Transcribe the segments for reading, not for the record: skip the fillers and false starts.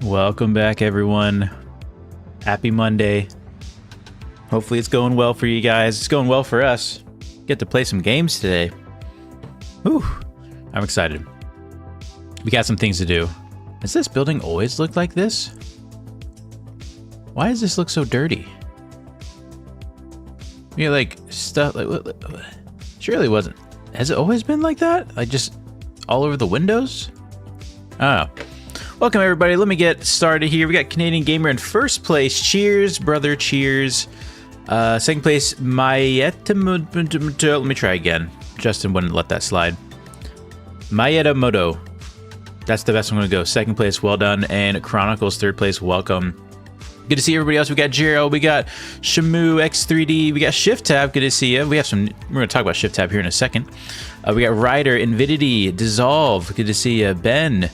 Welcome back, everyone. Happy Monday. Hopefully it's going well for you guys. It's going well for us. Get to play some games today. Whew. I'm excited. We got some things to do. Has this building always looked like this? Why does this look so dirty? You like stuff like surely wasn't. Has it always been like that? Like just all over the windows? Oh. Welcome everybody. Let me get started here. We got Canadian Gamer in first place. Cheers, brother. Cheers. Second place, Mayeta. Let me try again. Justin wouldn't let that slide. Mayeta Moto. That's the best I'm going to go. Second place, well done. And Chronicles, third place, welcome. Good to see everybody else. We got Darrel, we got Shamu X3D, we got Shift Tab. Good to see you. We have some. We're going to talk about Shift Tab here in a second. We got Ryder, Invidity, Dissolve. Good to see you. Ben,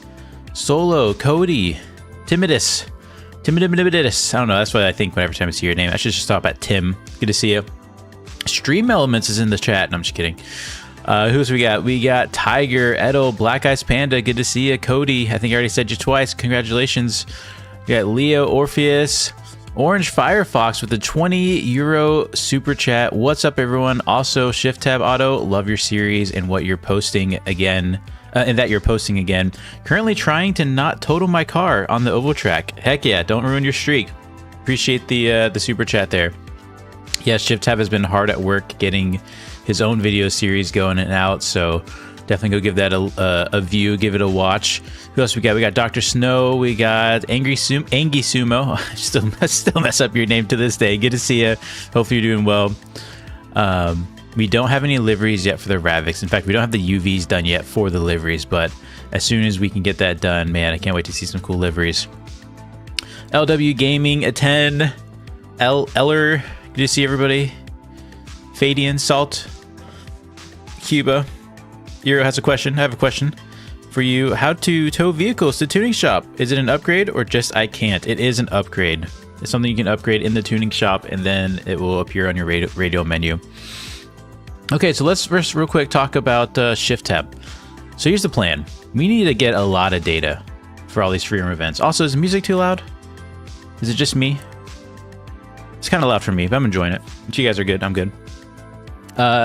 Solo, Cody, Timidus. I don't know. That's what I think whenever time I see your name. I should just stop at Tim. Good to see you. Stream Elements is in the chat. No, I'm just kidding. Who else we got? We got Tiger, Edo, Black Eyes Panda. Good to see you. Cody, I think I already said you twice. Congratulations. We got Leo, Orpheus, Orange Firefox with a €20 super chat. What's up, everyone? Also, Shift Tab Auto, love your series and what you're posting again. Currently trying to not total my car on the oval track. Heck yeah, don't ruin your streak. Appreciate the super chat there. Yeah, Shift Tab has been hard at work getting his own video series going and out, so definitely go give that a view, give it a watch. Who else we got? We got Dr. Snow, we got Angie Sumo. I still mess up your name to this day. Good to see you. Hopefully you're doing well. We don't have any liveries yet for the Ravix. In fact, we don't have the UVs done yet for the liveries, but as soon as we can get that done, man, I can't wait to see some cool liveries. LW Gaming, a 10. Eller, good to see everybody. Fadian, Salt, Cuba. Eero has a question. I have a question for you. How to tow vehicles to tuning shop? Is it an upgrade or just I can't? It is an upgrade. It's something you can upgrade in the tuning shop, and then it will appear on your radio menu. Okay, so let's first real quick talk about Shift Tab. So here's the plan. We need to get a lot of data for all these freeroom events. Also, is the music too loud? Is it just me? It's kind of loud for me, but I'm enjoying it. If you guys are good, I'm good.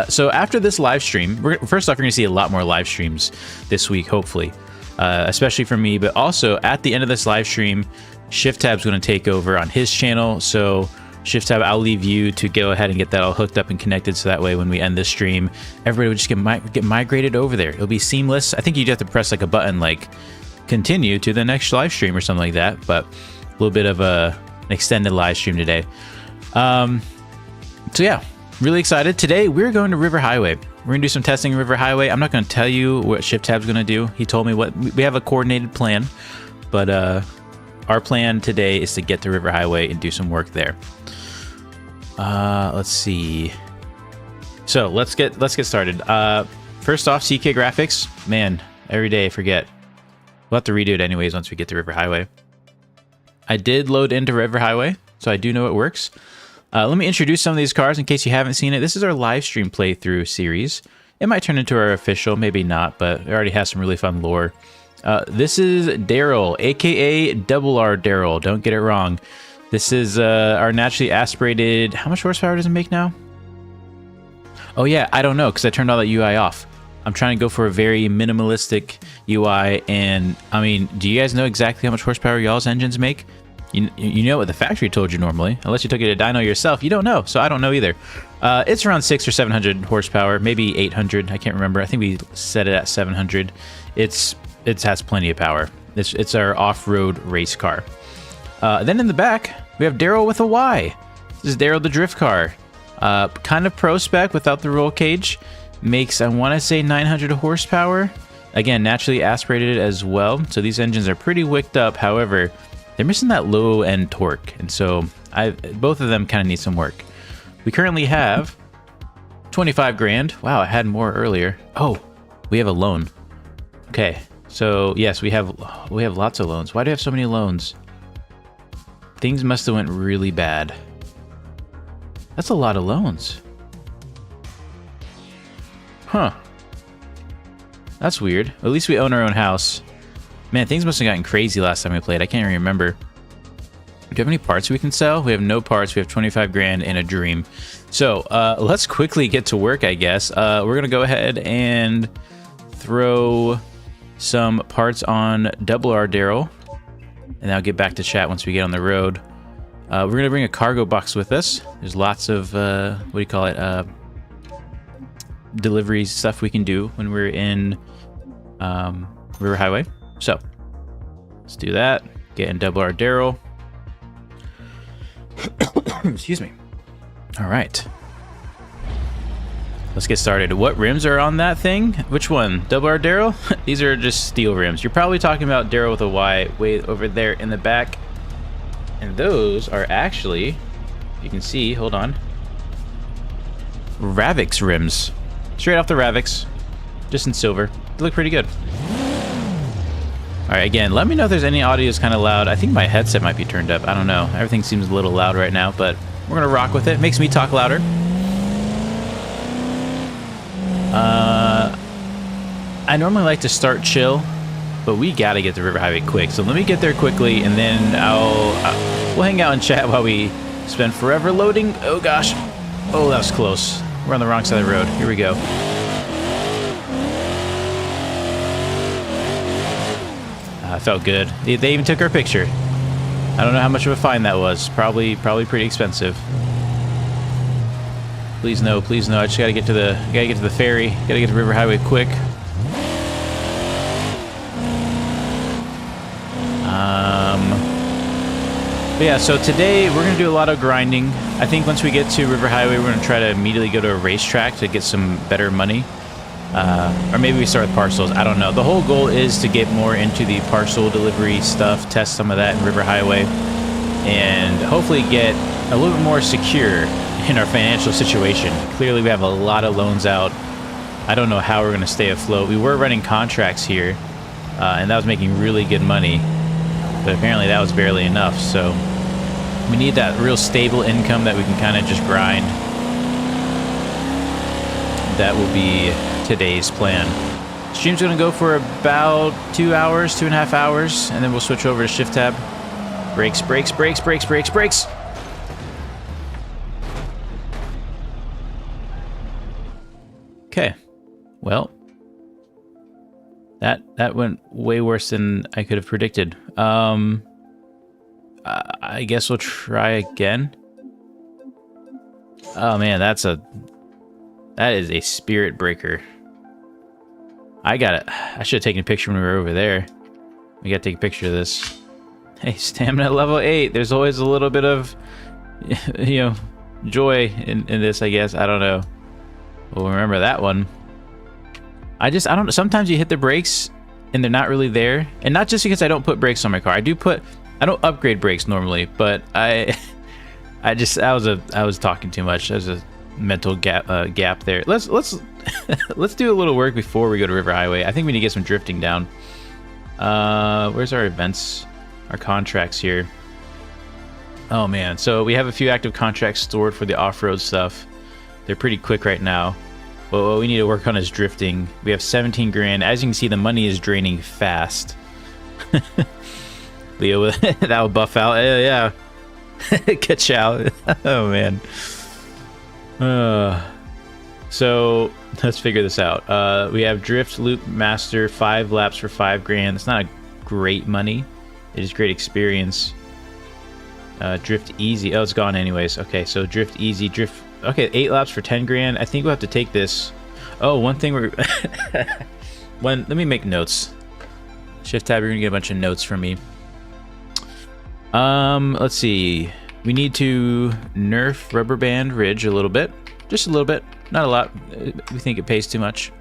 So after this live stream, first off, you're going to see a lot more live streams this week, hopefully, especially for me. But also at the end of this live stream, Shift Tab's going to take over on his channel. So Shift Tab, I'll leave you to go ahead and get that all hooked up and connected. So that way, when we end this stream, everybody would just get migrated over there. It'll be seamless. I think you just have to press like a button, like continue to the next live stream or something like that. But a little bit of an extended live stream today. So yeah. Really excited. Today, we're going to River Highway. We're going to do some testing in River Highway. I'm not going to tell you what Shift Tab's going to do. He told me what we have a coordinated plan, but our plan today is to get to River Highway and do some work there. Let's see. So let's get started. First off, CK graphics. Man, every day I forget. We'll have to redo it anyways once we get to River Highway. I did load into River Highway, so I do know it works. Let me introduce some of these cars in case you haven't seen it. This is our live stream playthrough series. It might turn into our official, maybe not, but it already has some really fun lore. This is Darrel, aka Double R Darrel. Don't get it wrong. This is our naturally aspirated. How much horsepower does it make now? Oh yeah, I don't know because I turned all that UI off. I'm trying to go for a very minimalistic UI, and I mean, do you guys know exactly how much horsepower y'all's engines make? You know what the factory told you normally, unless you took it to dyno yourself. You don't know, so I don't know either. It's around 600 or 700 horsepower, maybe 800. I can't remember. I think we set it at 700. It has plenty of power. It's our off-road race car. Then in the back, we have Darrel with a Y. This is Darrel the drift car. Kind of pro spec without the roll cage. Makes, I want to say, 900 horsepower. Again, naturally aspirated as well. So these engines are pretty wicked up. However, they're missing that low end torque, and so both of them kind of need some work. We currently have 25 grand. Wow, I had more earlier. Oh, we have a loan. Okay, so yes, we have lots of loans. Why do we have so many loans? Things must have went really bad. That's a lot of loans. Huh. That's weird. At least we own our own house. Man, things must have gotten crazy last time we played. I can't even remember. Do you have any parts we can sell? We have no parts. We have 25 grand and a dream. So let's quickly get to work, I guess. We're going to go ahead and throw some parts on Double R Darrel. And I'll get back to chat once we get on the road. We're going to bring a cargo box with us. There's lots of, what do you call it? Deliveries, stuff we can do when we're in River Highway. So let's do that. Get in Double R Darrel. Excuse me. All right. Let's get started. What rims are on that thing? Which one? Double R Darrel? These are just steel rims. You're probably talking about Darrel with a Y way over there in the back. And those are actually, you can see, hold on, Ravix rims. Straight off the Ravix, just in silver. They look pretty good. All right, again, let me know if there's any audio is kind of loud. I think my headset might be turned up. I don't know. Everything seems a little loud right now, but we're gonna rock with it. Makes me talk louder. I normally like to start chill, but we gotta get to River Highway quick. So let me get there quickly, and then we'll hang out and chat while we spend forever loading. Oh gosh. Oh, that was close. We're on the wrong side of the road. Here we go. Felt good. They even took our picture. I don't know how much of a fine that was. Probably pretty expensive. Please no, please no. I just gotta get to the ferry. Gotta get to River Highway quick. But yeah, so today we're gonna do a lot of grinding. I think once we get to River Highway, we're gonna try to immediately go to a racetrack to get some better money. Or maybe we start with parcels. I don't know. The whole goal is to get more into the parcel delivery stuff, test some of that in River Highway, and hopefully get a little bit more secure in our financial situation. Clearly, we have a lot of loans out. I don't know how we're going to stay afloat. We were running contracts here, and that was making really good money, but apparently that was barely enough. So we need that real stable income that we can kind of just grind. That will be today's plan. Stream's gonna go for about 2 hours, 2.5 hours, and then we'll switch over to shift tab. Brakes, brakes, brakes, brakes, brakes, brakes. Okay, well, that went way worse than I could have predicted. I guess we'll try again. Oh man, that is a spirit breaker. I got it. I should have taken a picture when we were over there. We gotta take a picture of this. Hey, stamina level 8. There's always a little bit of, you know, joy in this, I guess. I don't know. We'll remember that one. I don't know. Sometimes you hit the brakes and they're not really there. And not just because I don't put brakes on my car. I don't upgrade brakes normally, but I was talking too much. There's a mental gap there. Let's let's do a little work before we go to River Highway. I think we need to get some drifting down. Where's our events, our contracts here? Oh man, so we have a few active contracts stored for the off-road stuff. They're pretty quick right now. But what we need to work on is drifting. We have 17 grand. As you can see, the money is draining fast. Leo, that will buff out. Yeah. Catch out. Oh man. So let's figure this out. We have Drift Loop Master, 5 laps for 5 grand. It's not a great money. It is great experience. Drift Easy. Oh, it's gone anyways. Okay, so Drift Easy. Drift. Okay, 8 laps for 10 grand. I think we'll have to take this. Oh, one thing we're... let me make notes. Shift tab, you're gonna get a bunch of notes from me. Let's see. We need to nerf Rubber Band Ridge a little bit. Just a little bit. Not a lot. We think it pays too much.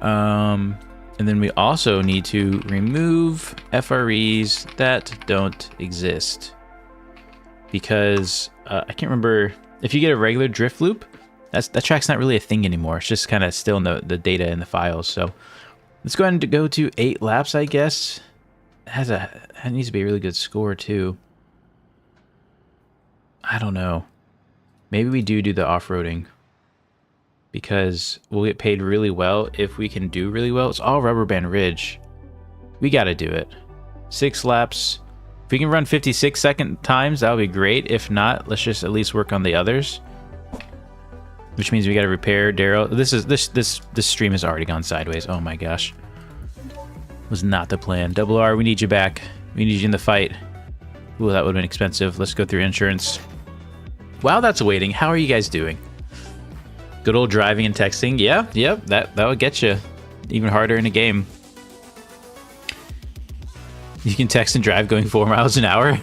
And then we also need to remove FREs that don't exist. Because I can't remember... If you get a regular drift loop, that track's not really a thing anymore. It's just kind of still in the data in the files. So let's go ahead and go to 8 laps, I guess. It needs to be a really good score too. I don't know. Maybe we do the off-roading, because we'll get paid really well if we can do really well. It's all Rubber Band Ridge. We got to do it. 6 laps. If we can run 56-second times, that would be great. If not, let's just at least work on the others. Which means we got to repair Darrel. This stream has already gone sideways. Oh my gosh. Was not the plan. Double R, we need you back. We need you in the fight. Ooh, that would have been expensive. Let's go through insurance. While that's waiting, how are you guys doing? Good old driving and texting. Yeah, yep, that would get you even harder in a game. You can text and drive going 4 miles an hour.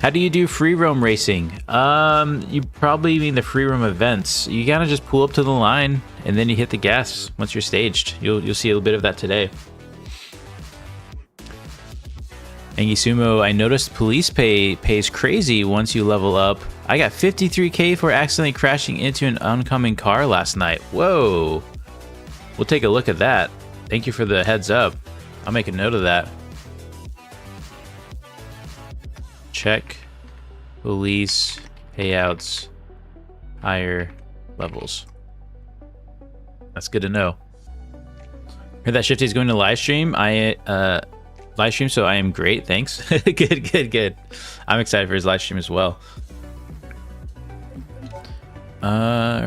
How do you do free roam racing? You probably mean the free roam events. You gotta just pull up to the line and then you hit the gas once you're staged. You'll see a little bit of that today. Angisumo, I noticed police pays crazy once you level up. I got 53k for accidentally crashing into an oncoming car last night. Whoa. We'll take a look at that. Thank you for the heads up. I'll make a note of that. Check police payouts higher levels. That's good to know. Heard that Shifty is going to live stream. Live stream, so I am great. Thanks. Good. I'm excited for his live stream as well. All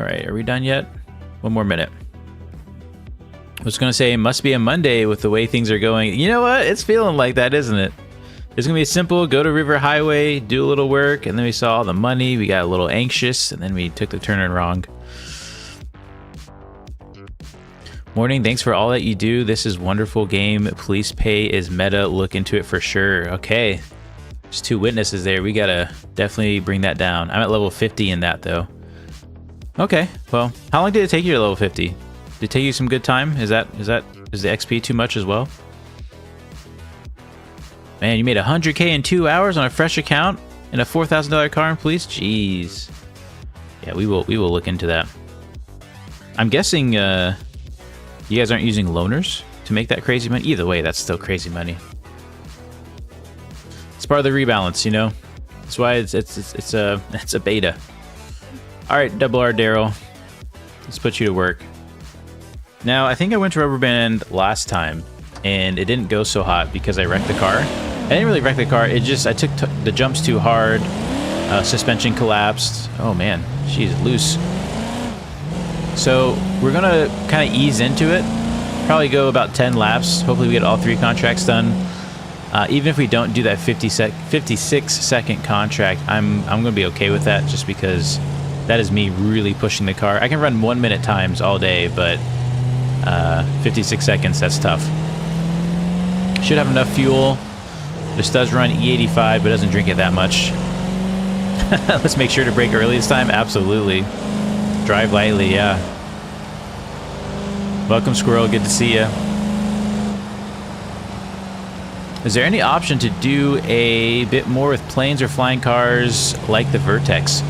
right, are we done yet? One more minute. I was gonna say it must be a Monday with the way things are going. You know what? It's feeling like that, isn't it? It's gonna be simple. Go to River Highway, do a little work, and then we saw all the money. We got a little anxious, and then we took the turn wrong. Morning, thanks for all that you do. This is wonderful game. Police pay is meta. Look into it for sure. Okay, there's 2 witnesses there. We gotta definitely bring that down. I'm at level 50 in that though. Okay, well, how long did it take you to level 50? Did it take you some good time? Is the XP too much as well? Man, you made 100k in 2 hours on a fresh account and a $4,000 car in police? Jeez. Yeah, we will look into that. I'm guessing you guys aren't using loaners to make that crazy money? Either way, that's still crazy money. It's part of the rebalance, you know? That's why it's a beta. Alright, Double R Darrel. Let's put you to work. Now, I think I went to Rubber Band last time, and it didn't go so hot because I wrecked the car. I didn't really wreck the car, I took the jumps too hard, suspension collapsed. Oh man, she's loose. So we're gonna kind of ease into it, probably go about 10 laps. Hopefully we get all 3 contracts done. Even if we don't do that 56-second contract, I'm gonna be okay with that, just because that is me really pushing the car. I can run 1 minute times all day, but 56 seconds, that's tough. Should have enough fuel. This does run E85, but doesn't drink it that much. Let's make sure to brake early this time. Absolutely. Drive lightly, yeah. Welcome, Squirrel. Good to see you. Is there any option to do a bit more with planes or flying cars like the Vertex?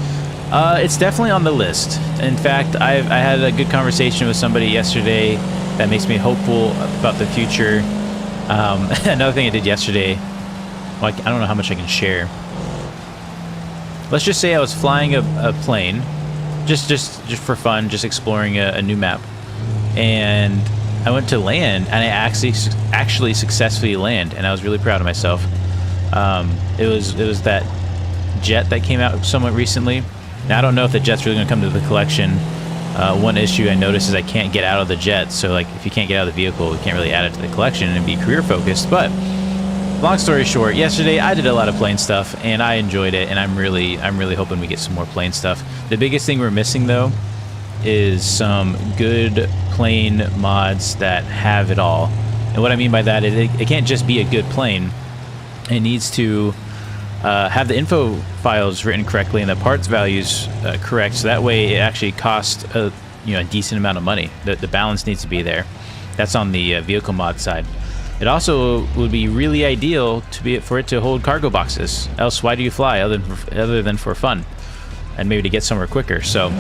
It's definitely on the list. In fact, I had a good conversation with somebody yesterday that makes me hopeful about the future. Another thing I did yesterday, well, I don't know how much I can share. Let's just say I was flying a plane, just for fun, just exploring a new map, and I went to land, and I actually successfully land, and I was really proud of myself. It was that jet that came out somewhat recently. Now, I don't know if the jet's really going to come to the collection. One issue I noticed is I can't get out of the jet, so like if you can't get out of the vehicle, you can't really add it to the collection and be career focused. But long story short, yesterday I did a lot of plane stuff and I enjoyed it, and I'm really hoping we get some more plane stuff. The biggest thing we're missing though is some good plane mods that have it all. And what I mean by that is it can't just be a good plane. It needs to have the info files written correctly and the parts values correct, so that way it actually costs a decent amount of money. The balance needs to be there. That's on the vehicle mod side. It also would be really ideal for it to hold cargo boxes. Else, why do you fly other than for fun and maybe to get somewhere quicker? So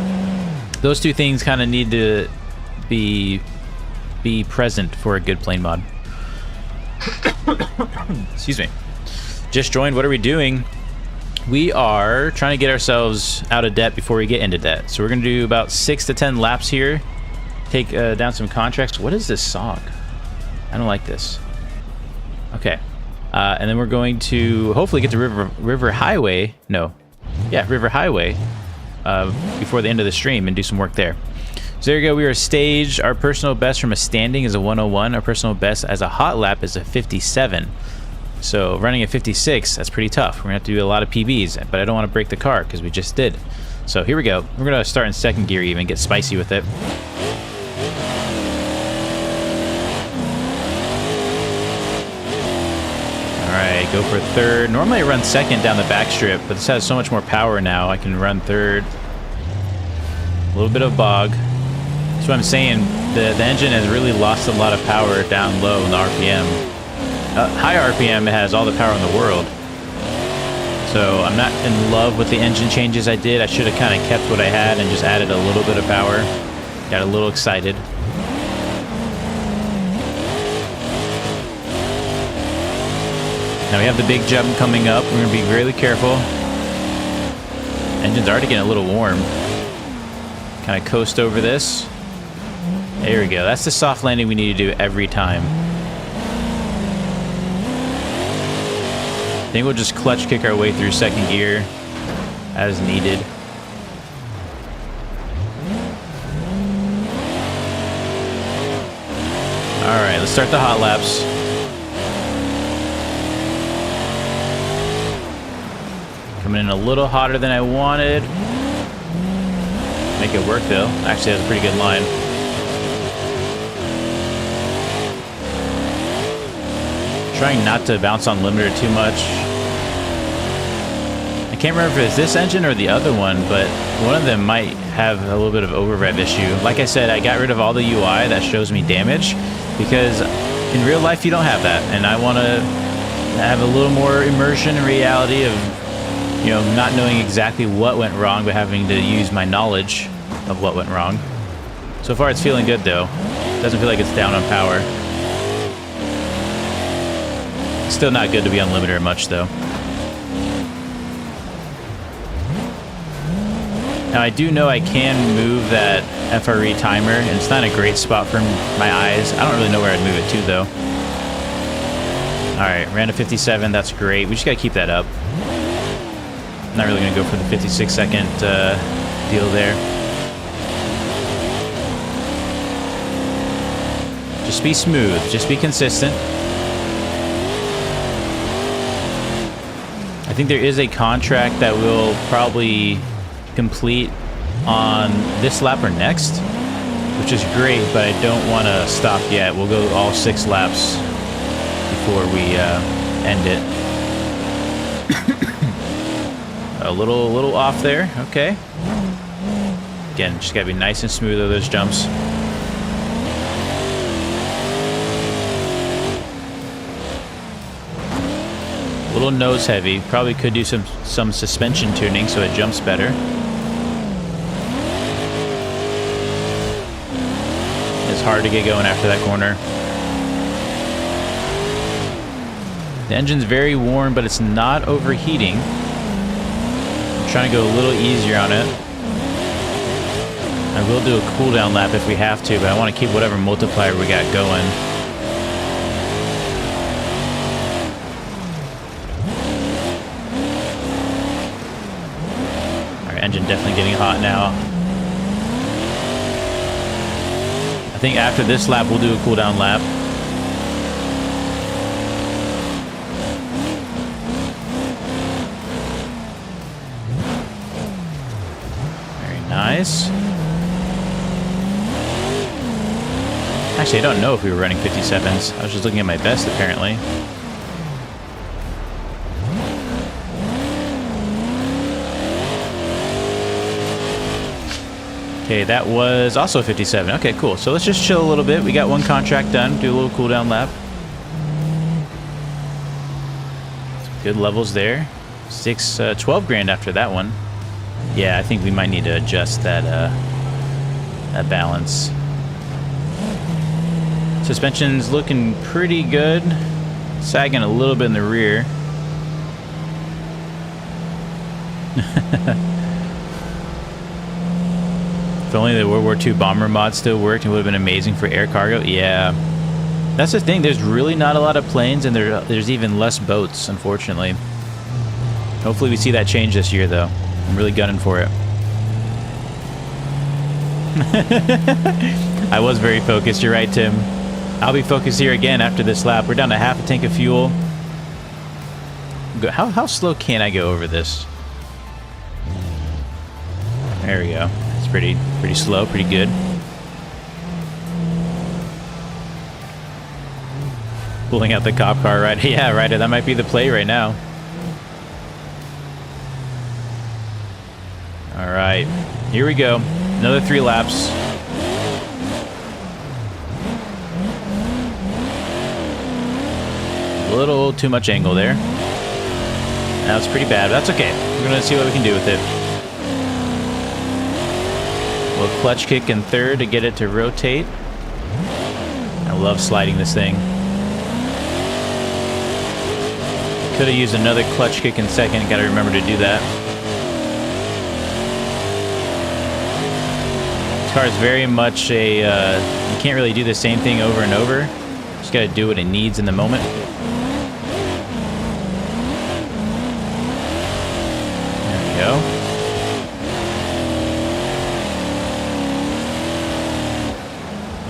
those 2 things kind of need to be present for a good plane mod. Excuse me. Just joined. What are we doing? We are trying to get ourselves out of debt before we get into debt. So we're going to do about 6 to 10 laps here. Take down some contracts. What is this song? I don't like this. Okay. And then we're going to hopefully get to River Highway. No. Yeah, River Highway before the end of the stream and do some work there. So there you go. We are staged. Our personal best from a standing is a 101. Our personal best as a hot lap is a 57. So running a 56, that's pretty tough. We're going to have to do a lot of PBs, but I don't want to break the car because we just did. So here we go. We're going to start in second gear even, get spicy with it. Alright, go for third. Normally I run second down the back strip, but this has so much more power now. I can run third. A little bit of bog. That's what I'm saying. The engine has really lost a lot of power down low in the RPM. High RPM, it has all the power in the world. So I'm not in love with the engine changes I did. I should have kind of kept what I had and just added a little bit of power. Got a little excited. Now we have the big jump coming up. We're going to be really careful. Engine's already getting a little warm. Kind of coast over this. There we go. That's the soft landing we need to do every time. I think we'll just clutch kick our way through second gear as needed. Alright, let's start the hot laps. Coming in a little hotter than I wanted. Make it work though. Actually has a pretty good line. Trying not to bounce on limiter too much. I can't remember if it's this engine or the other one, but one of them might have a little bit of over rev issue. Like I said, I got rid of all the UI that shows me damage because in real life you don't have that, and I want to have a little more immersion in reality of, you know, not knowing exactly what went wrong, but having to use my knowledge of what went wrong. So far it's feeling good though. Doesn't feel like it's down on power. Still not good to be on limiter much though. Now I do know I can move that FRE timer, and it's not a great spot for my eyes. I don't really know where I'd move it to though. Alright, ran a 57, that's great. We just gotta keep that up. Not really gonna go for the 56-second deal there. Just be smooth, just be consistent. I think there is a contract that we'll probably complete on this lap or next, which is great, but I don't want to stop yet. We'll go all 6 laps before we end it. A little off there. Okay. Again, just gotta be nice and smooth with those jumps. A little nose heavy. Probably could do some suspension tuning so it jumps better. It's hard to get going after that corner. The engine's very warm, but it's not overheating. I'm trying to go a little easier on it. I will do a cooldown lap if we have to, but I want to keep whatever multiplier we got going. Our engine definitely getting hot now. I think after this lap, we'll do a cooldown lap. Very nice. Actually, I don't know if we were running 57s. I was just looking at my best, apparently. Okay, that was also a 57. Okay, cool. So let's just chill a little bit. We got one contract done. Do a little cooldown lap. Good levels there. 12 grand after that one. Yeah, I think we might need to adjust that that balance. Suspension's looking pretty good. Sagging a little bit in the rear. If only the World War II bomber mod still worked, it would have been amazing for air cargo. Yeah. That's the thing. There's really not a lot of planes, and there's even less boats, unfortunately. Hopefully we see that change this year, though. I'm really gunning for it. I was very focused. You're right, Tim. I'll be focused here again after this lap. We're down to half a tank of fuel. How slow can I go over this? There we go. It's pretty slow, pretty good. Pulling out the cop car, right? Yeah, right. That might be the play right now. All right, here we go. Another 3 laps. A little too much angle there. That's pretty bad, but that's okay. We're gonna see what we can do with it. We'll clutch kick in third to get it to rotate. I love sliding this thing. Could have used another clutch kick in second. Got to remember to do that. This car is very much a... you can't really do the same thing over and over. Just got to do what it needs in the moment. There we go.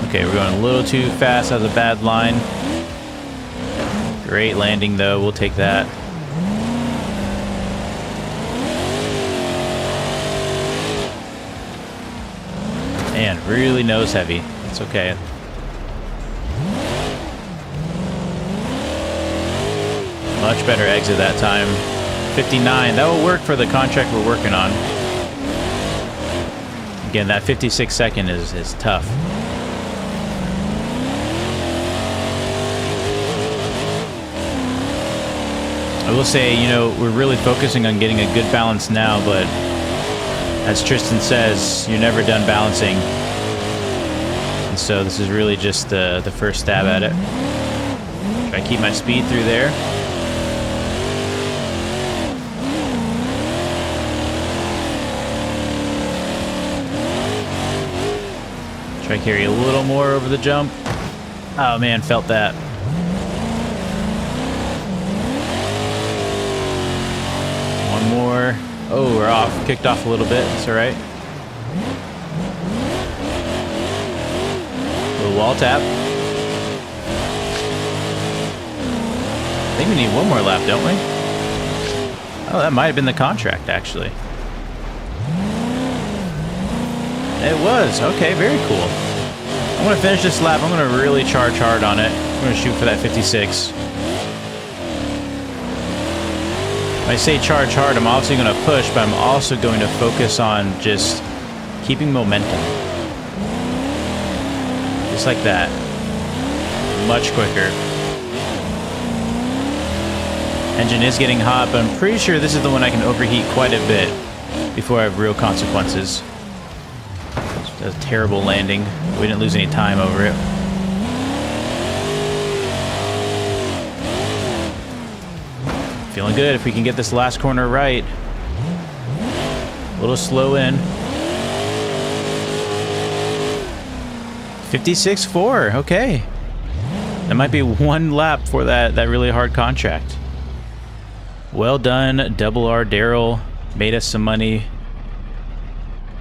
Okay, we're going a little too fast. That was a bad line. Great landing, though. We'll take that. Man, really nose heavy. It's okay. Much better exit that time. 59. That will work for the contract we're working on. Again, that 56 second is tough. I will say, you know, we're really focusing on getting a good balance now, but as Tristan says, you're never done balancing. And so this is really just the first stab at it. Try to keep my speed through there. Try to carry a little more over the jump. Oh man, felt that. One more. Oh, we're off. Kicked off a little bit. That's all right. Little wall tap. I think we need one more lap, don't we? Oh, that might have been the contract, actually. It was. Okay, very cool. I'm going to finish this lap. I'm going to really charge hard on it. I'm going to shoot for that 56. When I say charge hard, I'm obviously going to push, but I'm also going to focus on just keeping momentum. Just like that. Much quicker. Engine is getting hot, but I'm pretty sure this is the one I can overheat quite a bit before I have real consequences. That's a terrible landing. We didn't lose any time over it. Feeling good if we can get this last corner right. A little slow in. 56.4, okay. That might be one lap for that really hard contract. Well done, Double R Darrel. Made us some money.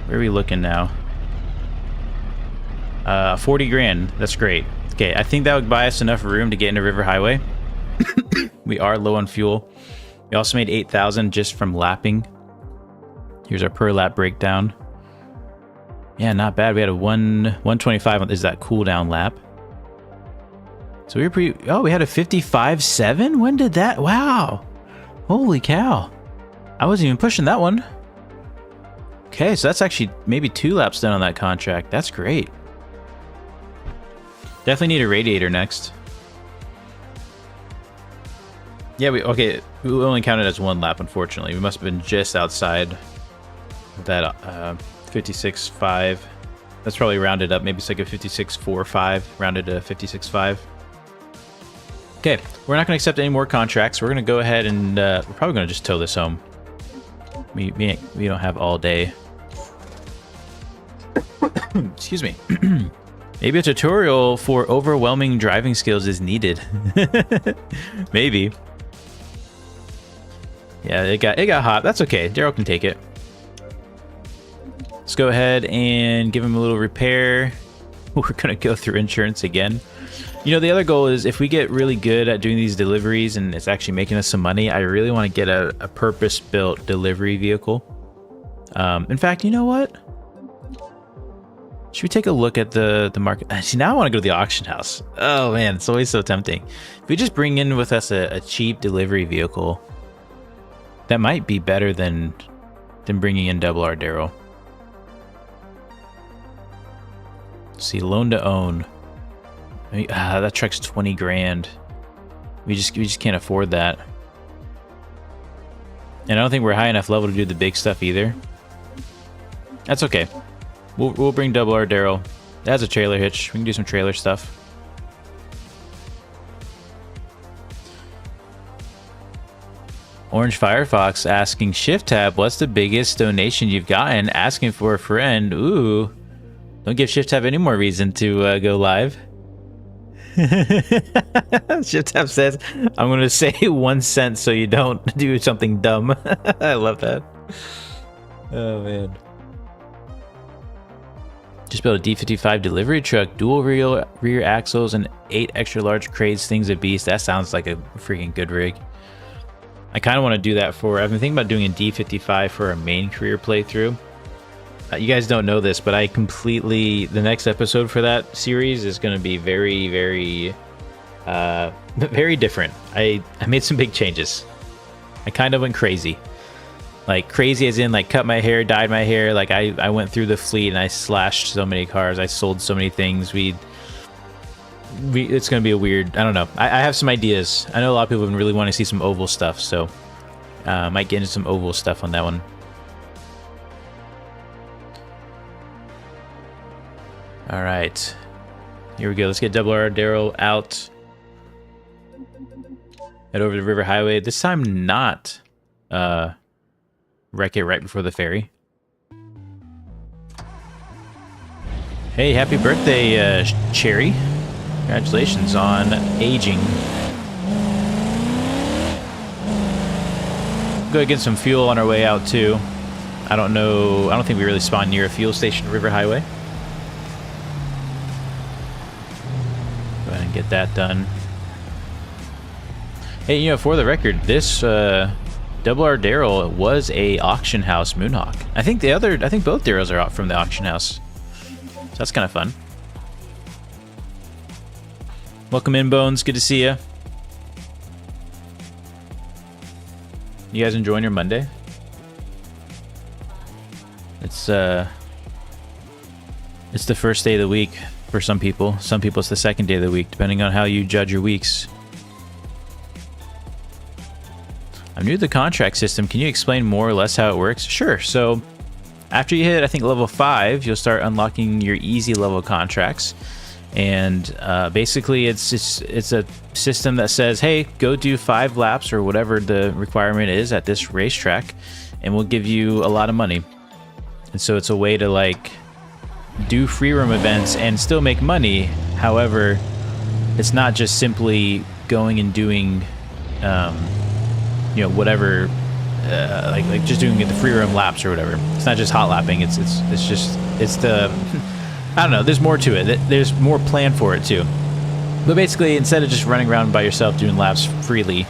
Where are we looking now? 40 grand. That's great. Okay, I think that would buy us enough room to get into River Highway. We are low on fuel. We also made 8,000 just from lapping. Here's our per lap breakdown. Yeah, not bad. We had a 125. Is that cooldown lap? So we were pretty... Oh, we had a 55.7? When did that... Wow. Holy cow. I wasn't even pushing that one. Okay, so that's actually maybe 2 laps done on that contract. That's great. Definitely need a radiator next. Yeah, we only counted as 1 lap, unfortunately. We must have been just outside of that 56.5. That's probably rounded up. Maybe it's like a 56.45, rounded to 56.5. Okay, we're not going to accept any more contracts. We're going to go ahead and we're probably going to just tow this home. We don't have all day. Excuse me. Maybe a tutorial for overwhelming driving skills is needed. Maybe. Yeah, it got hot. That's okay. Darrel can take it. Let's go ahead and give him a little repair. We're gonna go through insurance again. You know, the other goal is if we get really good at doing these deliveries and it's actually making us some money, I really want to get a purpose-built delivery vehicle. In fact, you know what? Should we take a look at the market? See, now I want to go to the auction house. Oh man, it's always so tempting. If we just bring in with us a cheap delivery vehicle, that might be better than bringing in Double R Darrel. See, loan to own. I mean, that truck's 20 grand. We just can't afford that. And I don't think we're high enough level to do the big stuff either. That's okay. We'll bring Double R Darrel. It has a trailer hitch. We can do some trailer stuff. Orange Firefox asking Shift Tab, what's the biggest donation you've gotten? Asking for a friend. Ooh. Don't give Shift Tab any more reason to go live. Shift Tab says, I'm going to say 1 cent so you don't do something dumb. I love that. Oh, man. Just built a D55 delivery truck, dual rear axles, and 8 extra large crates. Thing's a beast. That sounds like a freaking good rig. I kind of want to do that I've been thinking about doing a D55 for a main career playthrough. You guys don't know this, but the next episode for that series is going to be very, very, very different. I made some big changes. I kind of went crazy. Like crazy as in like cut my hair, dyed my hair. Like I went through the fleet and I slashed so many cars. I sold so many things. It's going to be a weird, I don't know. I have some ideas. I know a lot of people have been really wanting to see some oval stuff, so might get into some oval stuff on that one. All right, here we go. Let's get Double R Darrel out. Head over to River Highway. This time not wreck it right before the ferry. Hey, happy birthday, Cherry. Congratulations on aging. Go get some fuel on our way out too. I don't think we really spawned near a fuel station, River Highway. Go ahead and get that done. Hey, you know, for the record, this Double R Darrel was a auction house Moonhawk. I think both Darrels are out from the auction house. So that's kind of fun. Welcome in, Bones. Good to see you. You guys enjoying your Monday? It's the first day of the week for some people. Some people it's the second day of the week, depending on how you judge your weeks. I'm new to the contract system. Can you explain more or less how it works? Sure. So after you hit, I think, level 5, you'll start unlocking your easy level contracts. And basically it's a system that says, hey, go do 5 laps or whatever the requirement is at this racetrack, and we'll give you a lot of money. And so it's a way to like do free roam events and still make money. However, it's not just simply going and doing whatever, like just doing the free roam laps or whatever. It's not just hot lapping. It's the I don't know, there's more to it. There's more planned for it too. But basically, instead of just running around by yourself doing laps freely,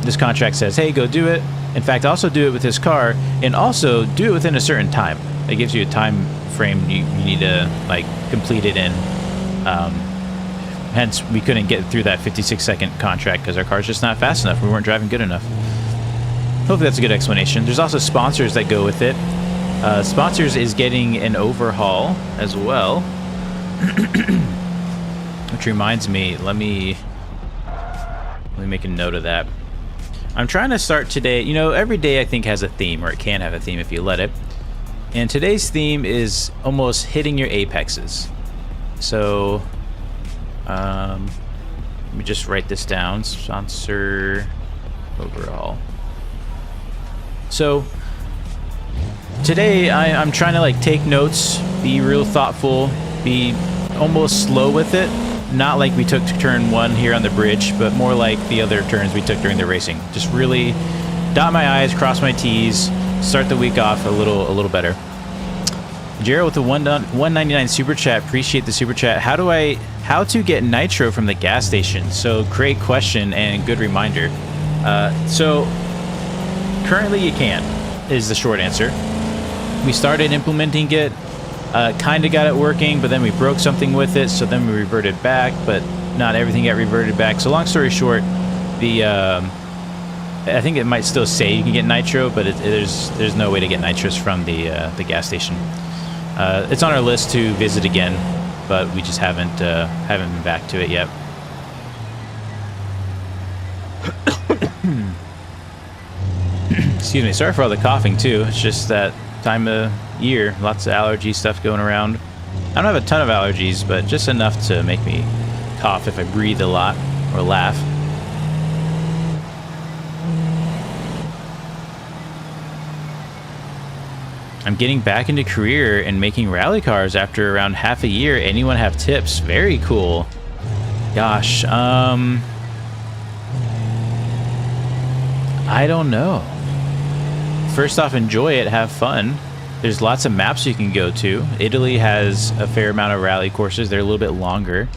this contract says, hey, go do it. In fact, also do it with this car, and also do it within a certain time. It gives you a time frame you need to like complete it in. Hence, we couldn't get through that 56-second contract because our car's just not fast enough. We weren't driving good enough. Hopefully that's a good explanation. There's also sponsors that go with it. Sponsors is getting an overhaul as well. Which reminds me, let me make a note of that. I'm trying to start today. You know, every day I think has a theme, or it can have a theme if you let it. And today's theme is almost hitting your apexes. So, let me just write this down. Sponsor overhaul. So today I'm trying to like take notes, be real thoughtful, be almost slow with it. Not like we took turn 1 here on the bridge, but more like the other turns we took during the racing. Just really dot my I's, cross my T's, start the week off a little better. Darrel with the 199 super chat. Appreciate the super chat. How to get nitro from the gas station? So great question and good reminder. So currently you can, is the short answer. We started implementing it. Kind of got it working, but then we broke something with it, so then we reverted back, but not everything got reverted back. So long story short, I think it might still say you can get nitro, but there's no way to get nitrous from the gas station. It's on our list to visit again, but we just haven't been back to it yet. Excuse me, sorry for all the coughing too. It's just that time of year, lots of allergy stuff going around. I don't have a ton of allergies, but just enough to make me cough if I breathe a lot or laugh. I'm getting back into career and making rally cars after around half a year. Anyone have tips? Very cool. Gosh, I don't know. First off, enjoy it, have fun. There's lots of maps you can go to. Italy has a fair amount of rally courses. They're a little bit longer.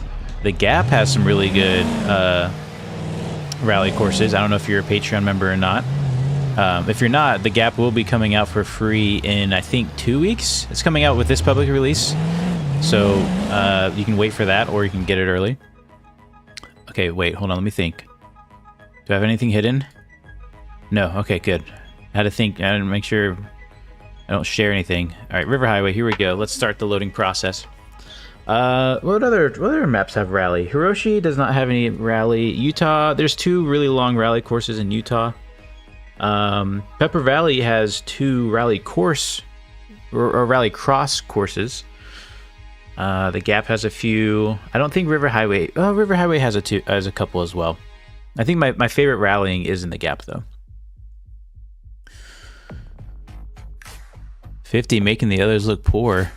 The Gap has some really good rally courses. I don't know if you're a Patreon member or not. If you're not, the Gap will be coming out for free in, I think, 2 weeks. It's coming out with this public release. So you can wait for that, or you can get it early. Okay, wait, hold on, let me think. Do I have anything hidden? No, okay, good. I had to think, I had to make sure I don't share anything. All right, River Highway, here we go. Let's start the loading process. What other maps have rally? Hiroshi does not have any rally. Utah, there's 2 really long rally courses in Utah. Pepper Valley has 2 rally course or rally cross courses. The Gap has a few. I don't think River Highway. Oh, River Highway has a couple as well. I think my favorite rallying is in the Gap though. 50 making the others look poor.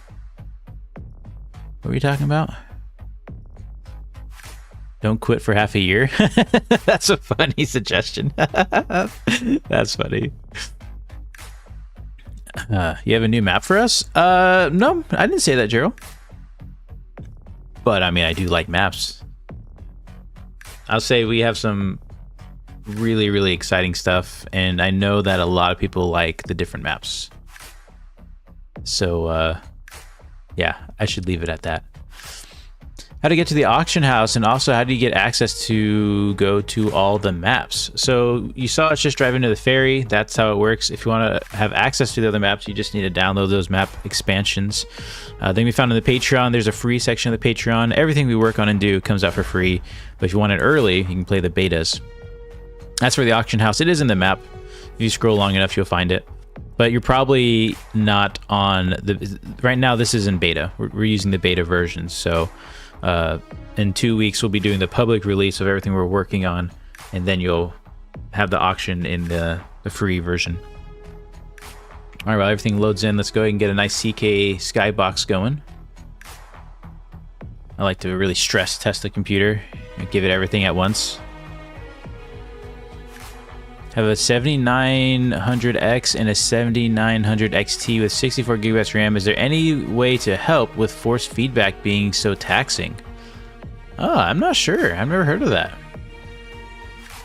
What were you talking about? Don't quit for half a year. That's a funny suggestion. That's funny. You have a new map for us? No, I didn't say that, Darrel. But I mean, I do like maps. I'll say we have some really, really exciting stuff, and I know that a lot of people like the different maps. So, yeah, I should leave it at that. How to get to the auction house, and also how do you get access to go to all the maps? So you saw us just drive into the ferry. That's how it works. If you want to have access to the other maps, you just need to download those map expansions. They can be found in the Patreon. There's a free section of the Patreon. Everything we work on and do comes out for free. But if you want it early, you can play the betas. That's for the auction house. It is in the map. If you scroll long enough, you'll find it. But you're probably not on the... Right now, this is in beta. We're using the beta versions. So in 2 weeks, we'll be doing the public release of everything we're working on. And then you'll have the auction in the free version. All right, well, everything loads in. Let's go ahead and get a nice CK skybox going. I like to really stress test the computer and give it everything at once. Have a 7900X and a 7900 XT with 64 gigabytes RAM. Is there any way to help with force feedback being so taxing? Oh, I'm not sure. I've never heard of that.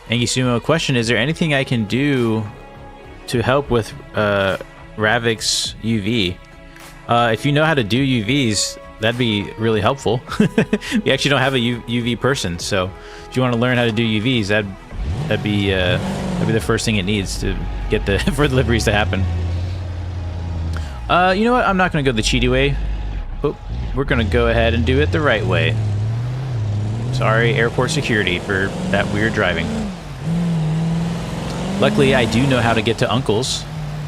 Angisumo, question, is there anything I can do to help with Ravix UV? If you know how to do UVs, that'd be really helpful. We actually don't have a UV person, so if you want to learn how to do UVs, that'd be the first thing it needs to get the for deliveries to happen. You know what? I'm not going to go the cheaty way. Oh, we're going to go ahead and do it the right way. Sorry, airport security, for that weird driving. Luckily, I do know how to get to Uncle's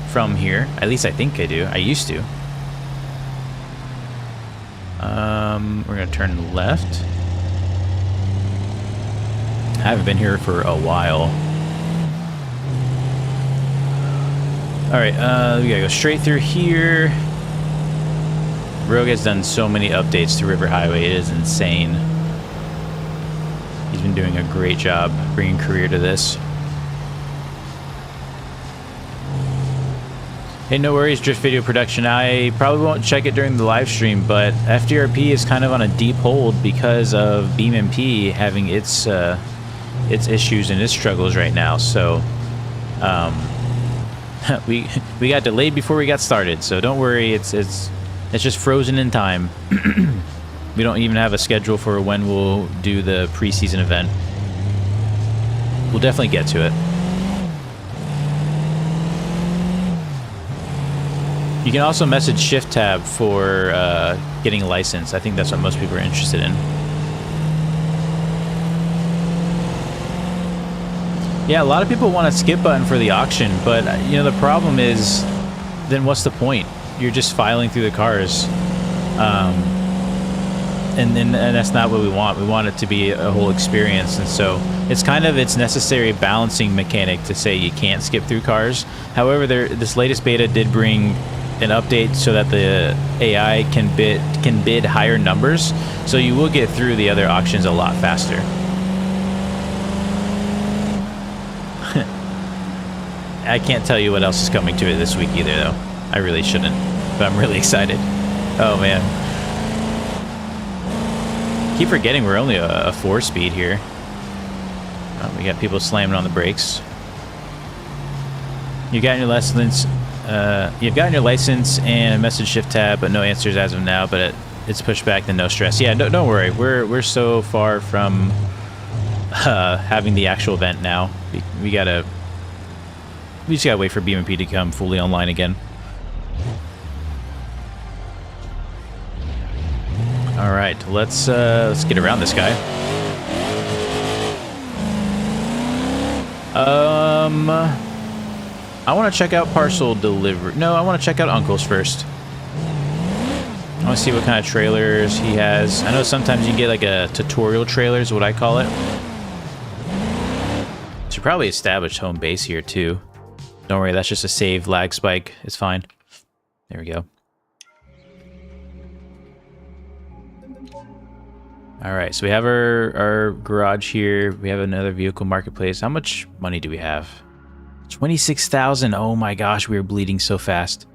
from here. At least I think I do. I used to. We're going to turn left. I haven't been here for a while. Alright, we gotta go straight through here. Rogue has done so many updates to River Highway. It is insane. He's been doing a great job bringing career to this. Hey, no worries, Drift Video Production. I probably won't check it during the live stream, but FDRP is kind of on a deep hold because of BeamMP having its issues and its struggles right now. So we got delayed before we got started. So don't worry, it's just frozen in time. We don't even have a schedule for when we'll do the preseason event. We'll definitely get to it. You can also message Shift Tab for getting a license. I think that's what most people are interested in. Yeah, a lot of people want a skip button for the auction, but you know the problem is, then what's the point? You're just filing through the cars, and that's not what we want. We want it to be a whole experience, and so it's kind of its necessary balancing mechanic to say you can't skip through cars. However, this latest beta did bring an update so that the AI can bid higher numbers, so you will get through the other auctions a lot faster. I can't tell you what else is coming to it this week either, though. I really shouldn't, but I'm really excited. Oh man, keep forgetting we're only a 4-speed here. We got people slamming on the brakes. You got your license. You've gotten your license and a message Shift Tab, but no answers as of now. But it's pushed back, then no stress. Yeah, don't worry. We're so far from having the actual event now. We just gotta wait for BeamMP to come fully online again. All right, let's get around this guy. I want to check out parcel delivery. No, I want to check out Uncle's first. I want to see what kind of trailers he has. I know sometimes you get like a tutorial trailer is what I call it. Should probably establish home base here too. Don't worry, that's just a save lag spike. It's fine. There we go. All right, so we have our garage here. We have another vehicle marketplace. How much money do we have? 26,000. Oh my gosh, we are bleeding so fast.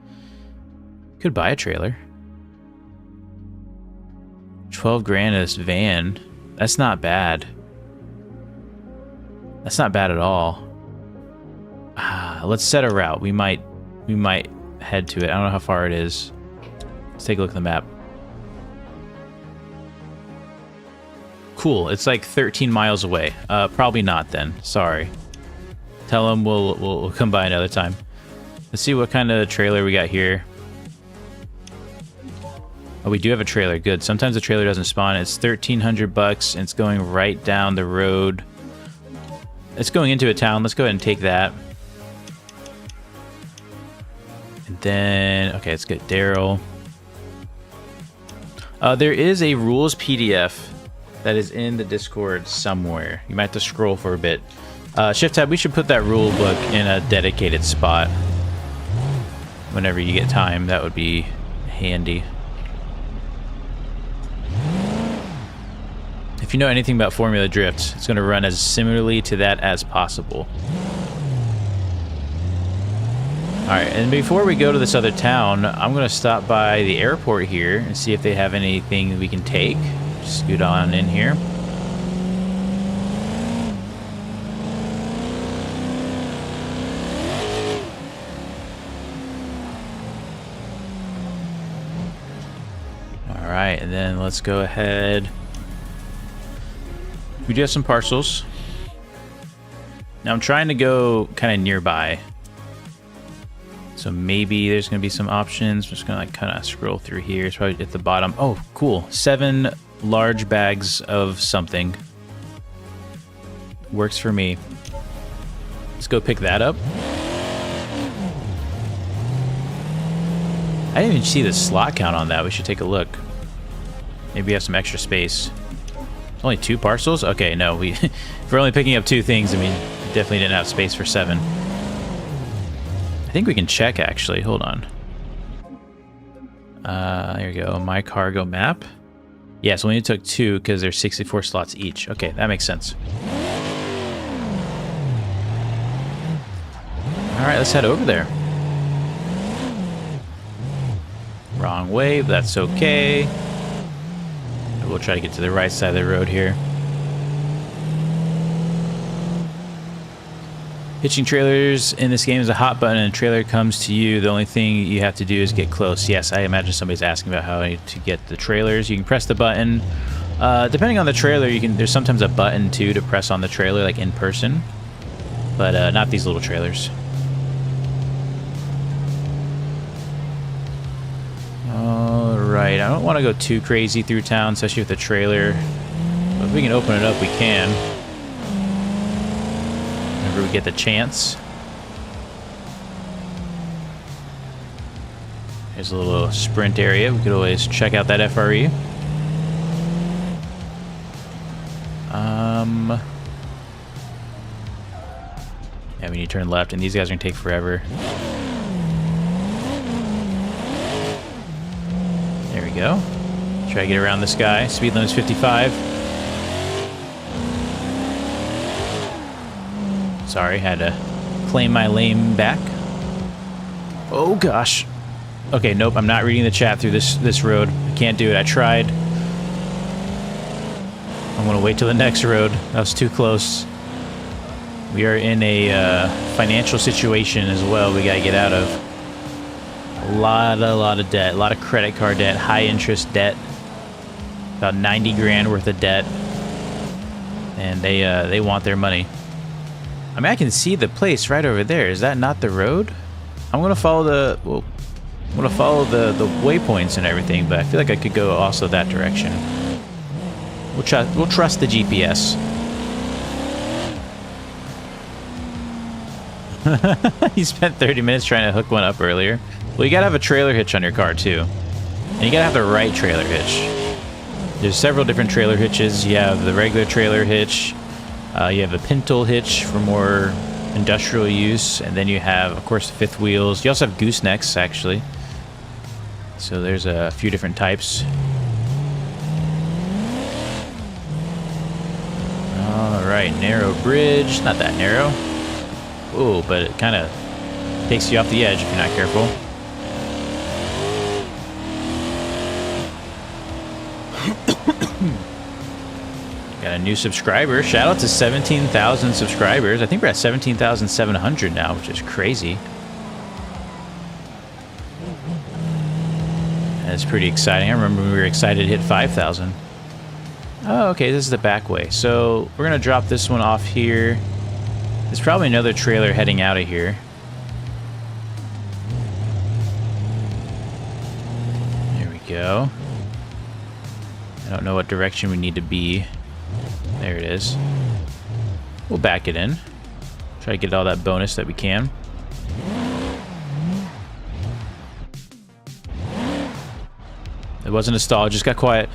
Could buy a trailer. 12 grand in this van. That's not bad. That's not bad at all. Let's set a route. We might head to it. I don't know how far it is. Let's take a look at the map. Cool. It's like 13 miles away. Probably not then. Sorry. Tell them we'll come by another time. Let's see what kind of trailer we got here. Oh, we do have a trailer. Good. Sometimes the trailer doesn't spawn. It's 1,300 bucks, and it's going right down the road. It's going into a town. Let's go ahead and take that. And then, okay, let's get Darrel. There is a rules PDF that is in the Discord somewhere. You might have to scroll for a bit. Shift Tab, we should put that rule book in a dedicated spot. Whenever you get time, that would be handy. If you know anything about Formula Drift, it's going to run as similarly to that as possible. Alright, and before we go to this other town, I'm going to stop by the airport here and see if they have anything we can take. Scoot on in here. Alright, and then let's go ahead. We do have some parcels. Now I'm trying to go kind of nearby. So maybe there's going to be some options. I'm just going to like kind of scroll through here. It's probably at the bottom. Oh, cool. 7 large bags of something. Works for me. Let's go pick that up. I didn't even see the slot count on that. We should take a look. Maybe we have some extra space. Only 2 parcels? Okay, no. If we're only picking up 2 things, I mean, definitely didn't have space for 7. I think we can check, actually. Hold on. There you go. My cargo map. Yeah, so we only took 2 because there's 64 slots each. Okay, that makes sense. All right, let's head over there. Wrong way, but that's okay. We'll try to get to the right side of the road here. Hitching trailers in this game is a hot button, and a trailer comes to you. The only thing you have to do is get close. Yes, I imagine somebody's asking about how to get the trailers. You can press the button. Depending on the trailer, there's sometimes a button too to press on the trailer, like in person, but not these little trailers. All right, I don't want to go too crazy through town, especially with the trailer. But if we can open it up, we can. Whenever we get the chance. There's a little sprint area. We could always check out that FRE. Yeah, we need to turn left, and these guys are gonna take forever. There we go. Try to get around this guy. Speed limit is 55. Sorry, had to claim my lane back. Oh gosh. Okay, nope, I'm not reading the chat through this road. I can't do it. I tried. I'm gonna wait till the next road. That was too close. We are in a financial situation as well we gotta get out of. A lot of debt, a lot of credit card debt, high interest debt. About 90 grand worth of debt. And they want their money. I mean, I can see the place right over there. Is that not the road? I'm gonna follow the waypoints and everything, but I feel like I could go also that direction. We'll trust the GPS. You spent 30 minutes trying to hook one up earlier. Well, you gotta have a trailer hitch on your car too, and you gotta have the right trailer hitch. There's several different trailer hitches. You have the regular trailer hitch. You have a pintle hitch for more industrial use, and then you have, of course, fifth wheels. You also have goosenecks, actually. So there's a few different types. All right, narrow bridge. Not that narrow. Oh, but it kind of takes you off the edge if you're not careful. Got a new subscriber. Shout out to 17,000 subscribers. I think we're at 17,700 now, which is crazy. That's pretty exciting. I remember we were excited to hit 5,000. Oh, okay, this is the back way. So we're going to drop this one off here. There's probably another trailer heading out of here. There we go. I don't know what direction we need to be. There it is. We'll back it in. Try to get all that bonus that we can. It wasn't a stall, it just got quiet.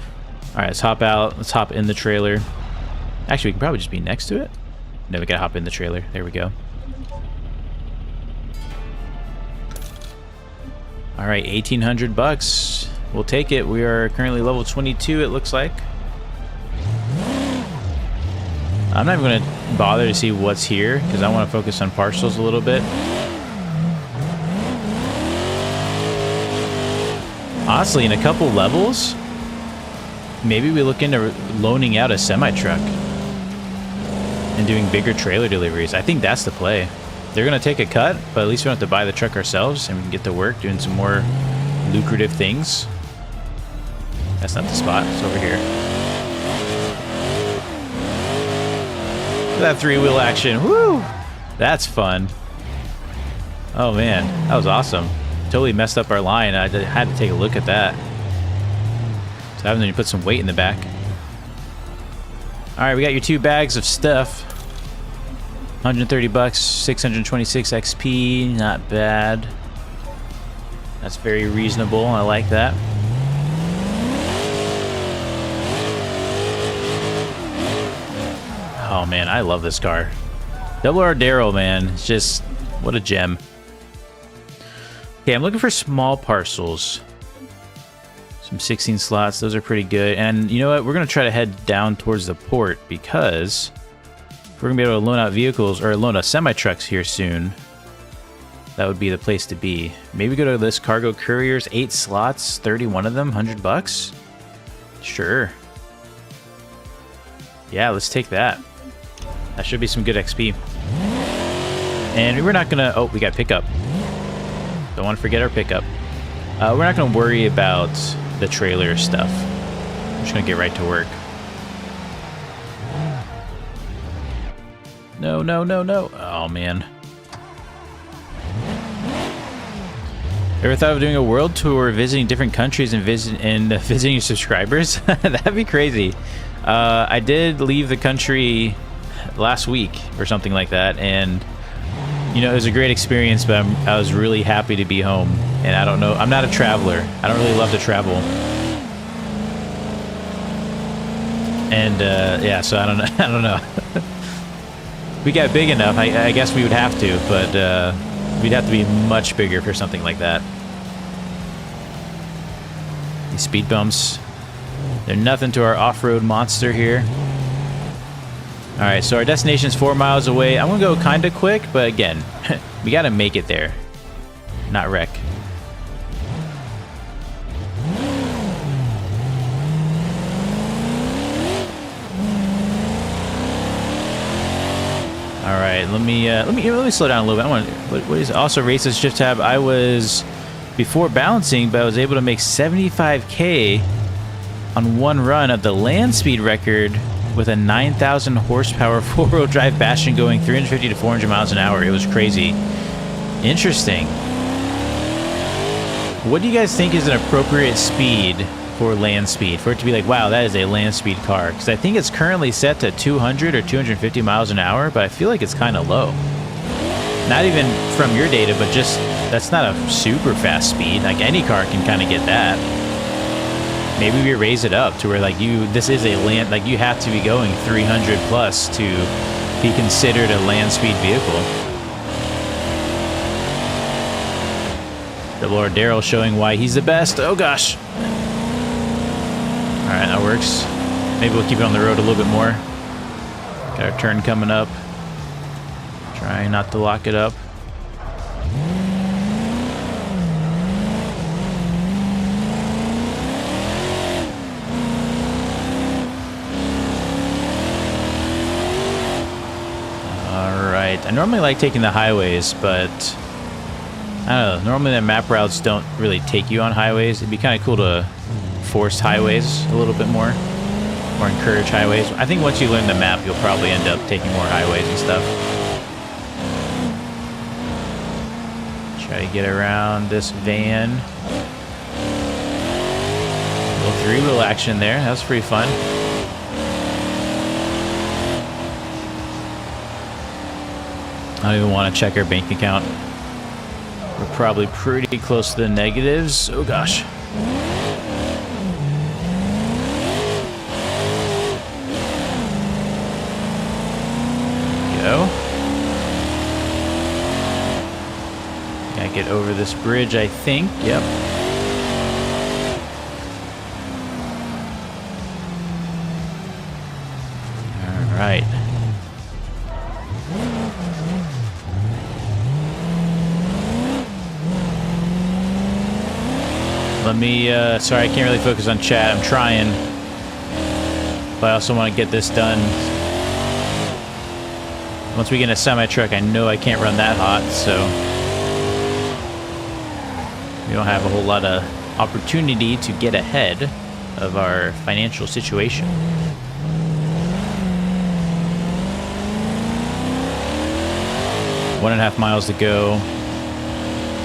Alright, let's hop out. Let's hop in the trailer. Actually, we can probably just be next to it. No, we gotta hop in the trailer. There we go. Alright, 1,800 bucks. We'll take it. We are currently level 22, it looks like. I'm not even going to bother to see what's here, because I want to focus on parcels a little bit. Honestly, in a couple levels, maybe we look into loaning out a semi-truck and doing bigger trailer deliveries. I think that's the play. They're going to take a cut, but at least we don't have to buy the truck ourselves, and we can get to work doing some more lucrative things. That's not the spot. It's over here. Look at that three-wheel action. Woo! That's fun. Oh, man. That was awesome. Totally messed up our line. I had to take a look at that. So happens when you put some weight in the back. All right, we got your 2 bags of stuff. 130 bucks, 626 XP. Not bad. That's very reasonable. I like that. Oh man, I love this car. Double R Darrel, man. It's just, what a gem. Okay, I'm looking for small parcels. Some 16 slots, those are pretty good. And you know what? We're going to try to head down towards the port because if we're going to be able to loan out vehicles or loan out semi-trucks here soon, that would be the place to be. Maybe go to this cargo couriers, 8 slots, 31 of them, $100. Sure. Yeah, let's take that. That should be some good XP. And we're not going to... Oh, we got pickup. Don't want to forget our pickup. We're not going to worry about the trailer stuff. I'm just going to get right to work. No, no, no, no. Oh, man. Ever thought of doing a world tour, visiting different countries and visiting your subscribers? That'd be crazy. I did leave the country last week or something like that, and you know, it was a great experience, but I was really happy to be home. And I don't know, I'm not a traveler. I don't really love to travel. And yeah, so I don't know. I don't know. We got big enough. I guess we would have to, but we'd have to be much bigger for something like that. These speed bumps, they're nothing to our off-road monster here. All right, so our destination is 4 miles away. I'm gonna go kind of quick, but again, we gotta make it there, not wreck. All right, let me slow down a little bit. I want what is also Raceless shift tab. I was before balancing, but I was able to make 75K on one run of the land speed record with a 9,000 horsepower four-wheel drive Bastion going 350 to 400 miles an hour. It was crazy. Interesting. What do you guys think is an appropriate speed for land speed? For it to be like, wow, that is a land speed car. Because I think it's currently set to 200 or 250 miles an hour, but I feel like it's kind of low. Not even from your data, but just, that's not a super fast speed. Like any car can kind of get that. Maybe we raise it up to where like this is a land, like you have to be going 300 plus to be considered a land speed vehicle. The Lord Darrel showing why he's the best. Oh gosh. All right, that works. Maybe we'll keep it on the road a little bit more. Got our turn coming up. Trying not to lock it up. I normally like taking the highways, but I don't know. Normally the map routes don't really take you on highways. It'd be kind of cool to force highways a little bit more, or encourage highways. I think once you learn the map, you'll probably end up taking more highways and stuff. Try to get around this van. A little three-wheel action there. That was pretty fun. I don't even want to check our bank account. We're probably pretty close to the negatives. Oh gosh. Go. Gotta get over this bridge, I think. Yep. All right. Let me, sorry, I can't really focus on chat. I'm trying. But I also want to get this done. Once we get in a semi-truck, I know I can't run that hot, so we don't have a whole lot of opportunity to get ahead of our financial situation. One and a half miles to go.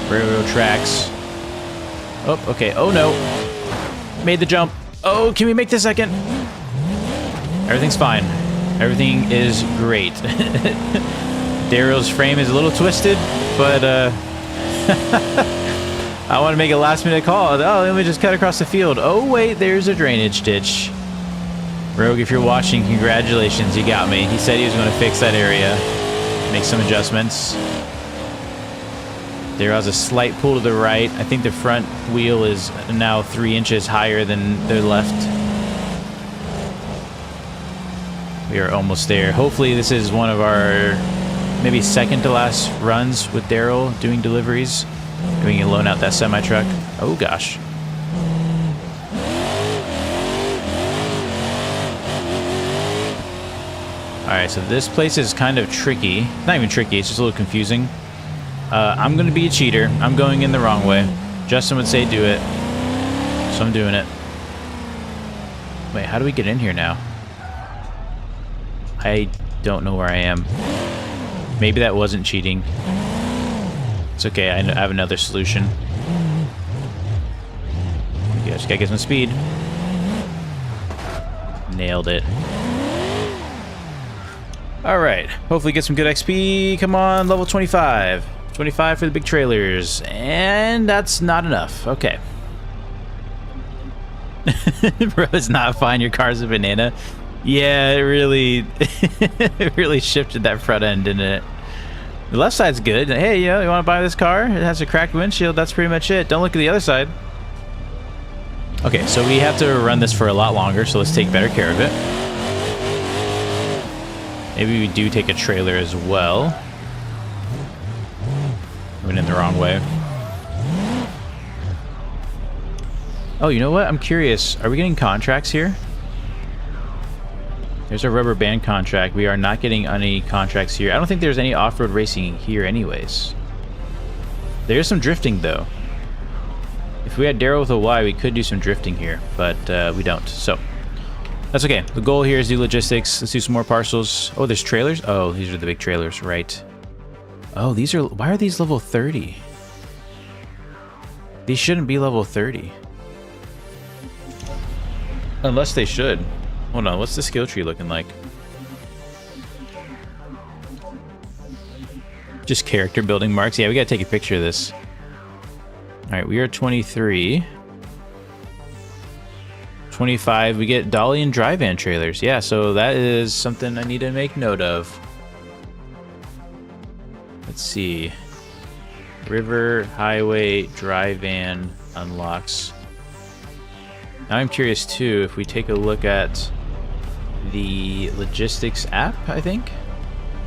Railroad tracks. Oh, okay. Oh, no. Made the jump. Oh, can we make the second? Everything's fine. Everything is great. Darrel's frame is a little twisted, but I want to make a last-minute call. Oh, let me just cut across the field. Oh, wait, there's a drainage ditch. Rogue, if you're watching, congratulations. You got me. He said he was going to fix that area, make some adjustments. There was a slight pull to the right. I think the front wheel is now 3 inches higher than the left. We are almost there. Hopefully this is one of our maybe second to last runs with Darrel doing deliveries. We can loan out that semi-truck. Oh gosh. Alright, so this place is kind of tricky. Not even tricky, it's just a little confusing. I'm going to be a cheater. I'm going in the wrong way. Justin would say do it. So I'm doing it. Wait, how do we get in here now? I don't know where I am. Maybe that wasn't cheating. It's okay, I have another solution. Yeah, just gotta get some speed. Nailed it. Alright, hopefully get some good XP. Come on, level 25. 25 for the big trailers. And that's not enough. Okay. Bro, it's not fine. Your car's a banana. Yeah, it really, it really shifted that front end, didn't it? The left side's good. Hey, you want to buy this car? It has a cracked windshield. That's pretty much it. Don't look at the other side. Okay, so we have to run this for a lot longer, so let's take better care of it. Maybe we do take a trailer as well. Went in the wrong way. Oh, you know what? I'm curious. Are we getting contracts here? There's a rubber band contract. We are not getting any contracts here. I don't think there's any off-road racing here anyways. There's some drifting though. If we had Darrel with a Y, we could do some drifting here, but we don't. So that's okay. The goal here is do logistics. Let's do some more parcels. Oh, there's trailers? Oh, these are the big trailers, right. Oh, these are... Why are these level 30? These shouldn't be level 30. Unless they should. Hold on, what's the skill tree looking like? Just character building marks. Yeah, we gotta take a picture of this. Alright, we are 23. 25, we get dolly and dry van trailers. Yeah, so that is something I need to make note of. Let's see. River, highway, dry van unlocks. Now I'm curious too, if we take a look at the logistics app, I think.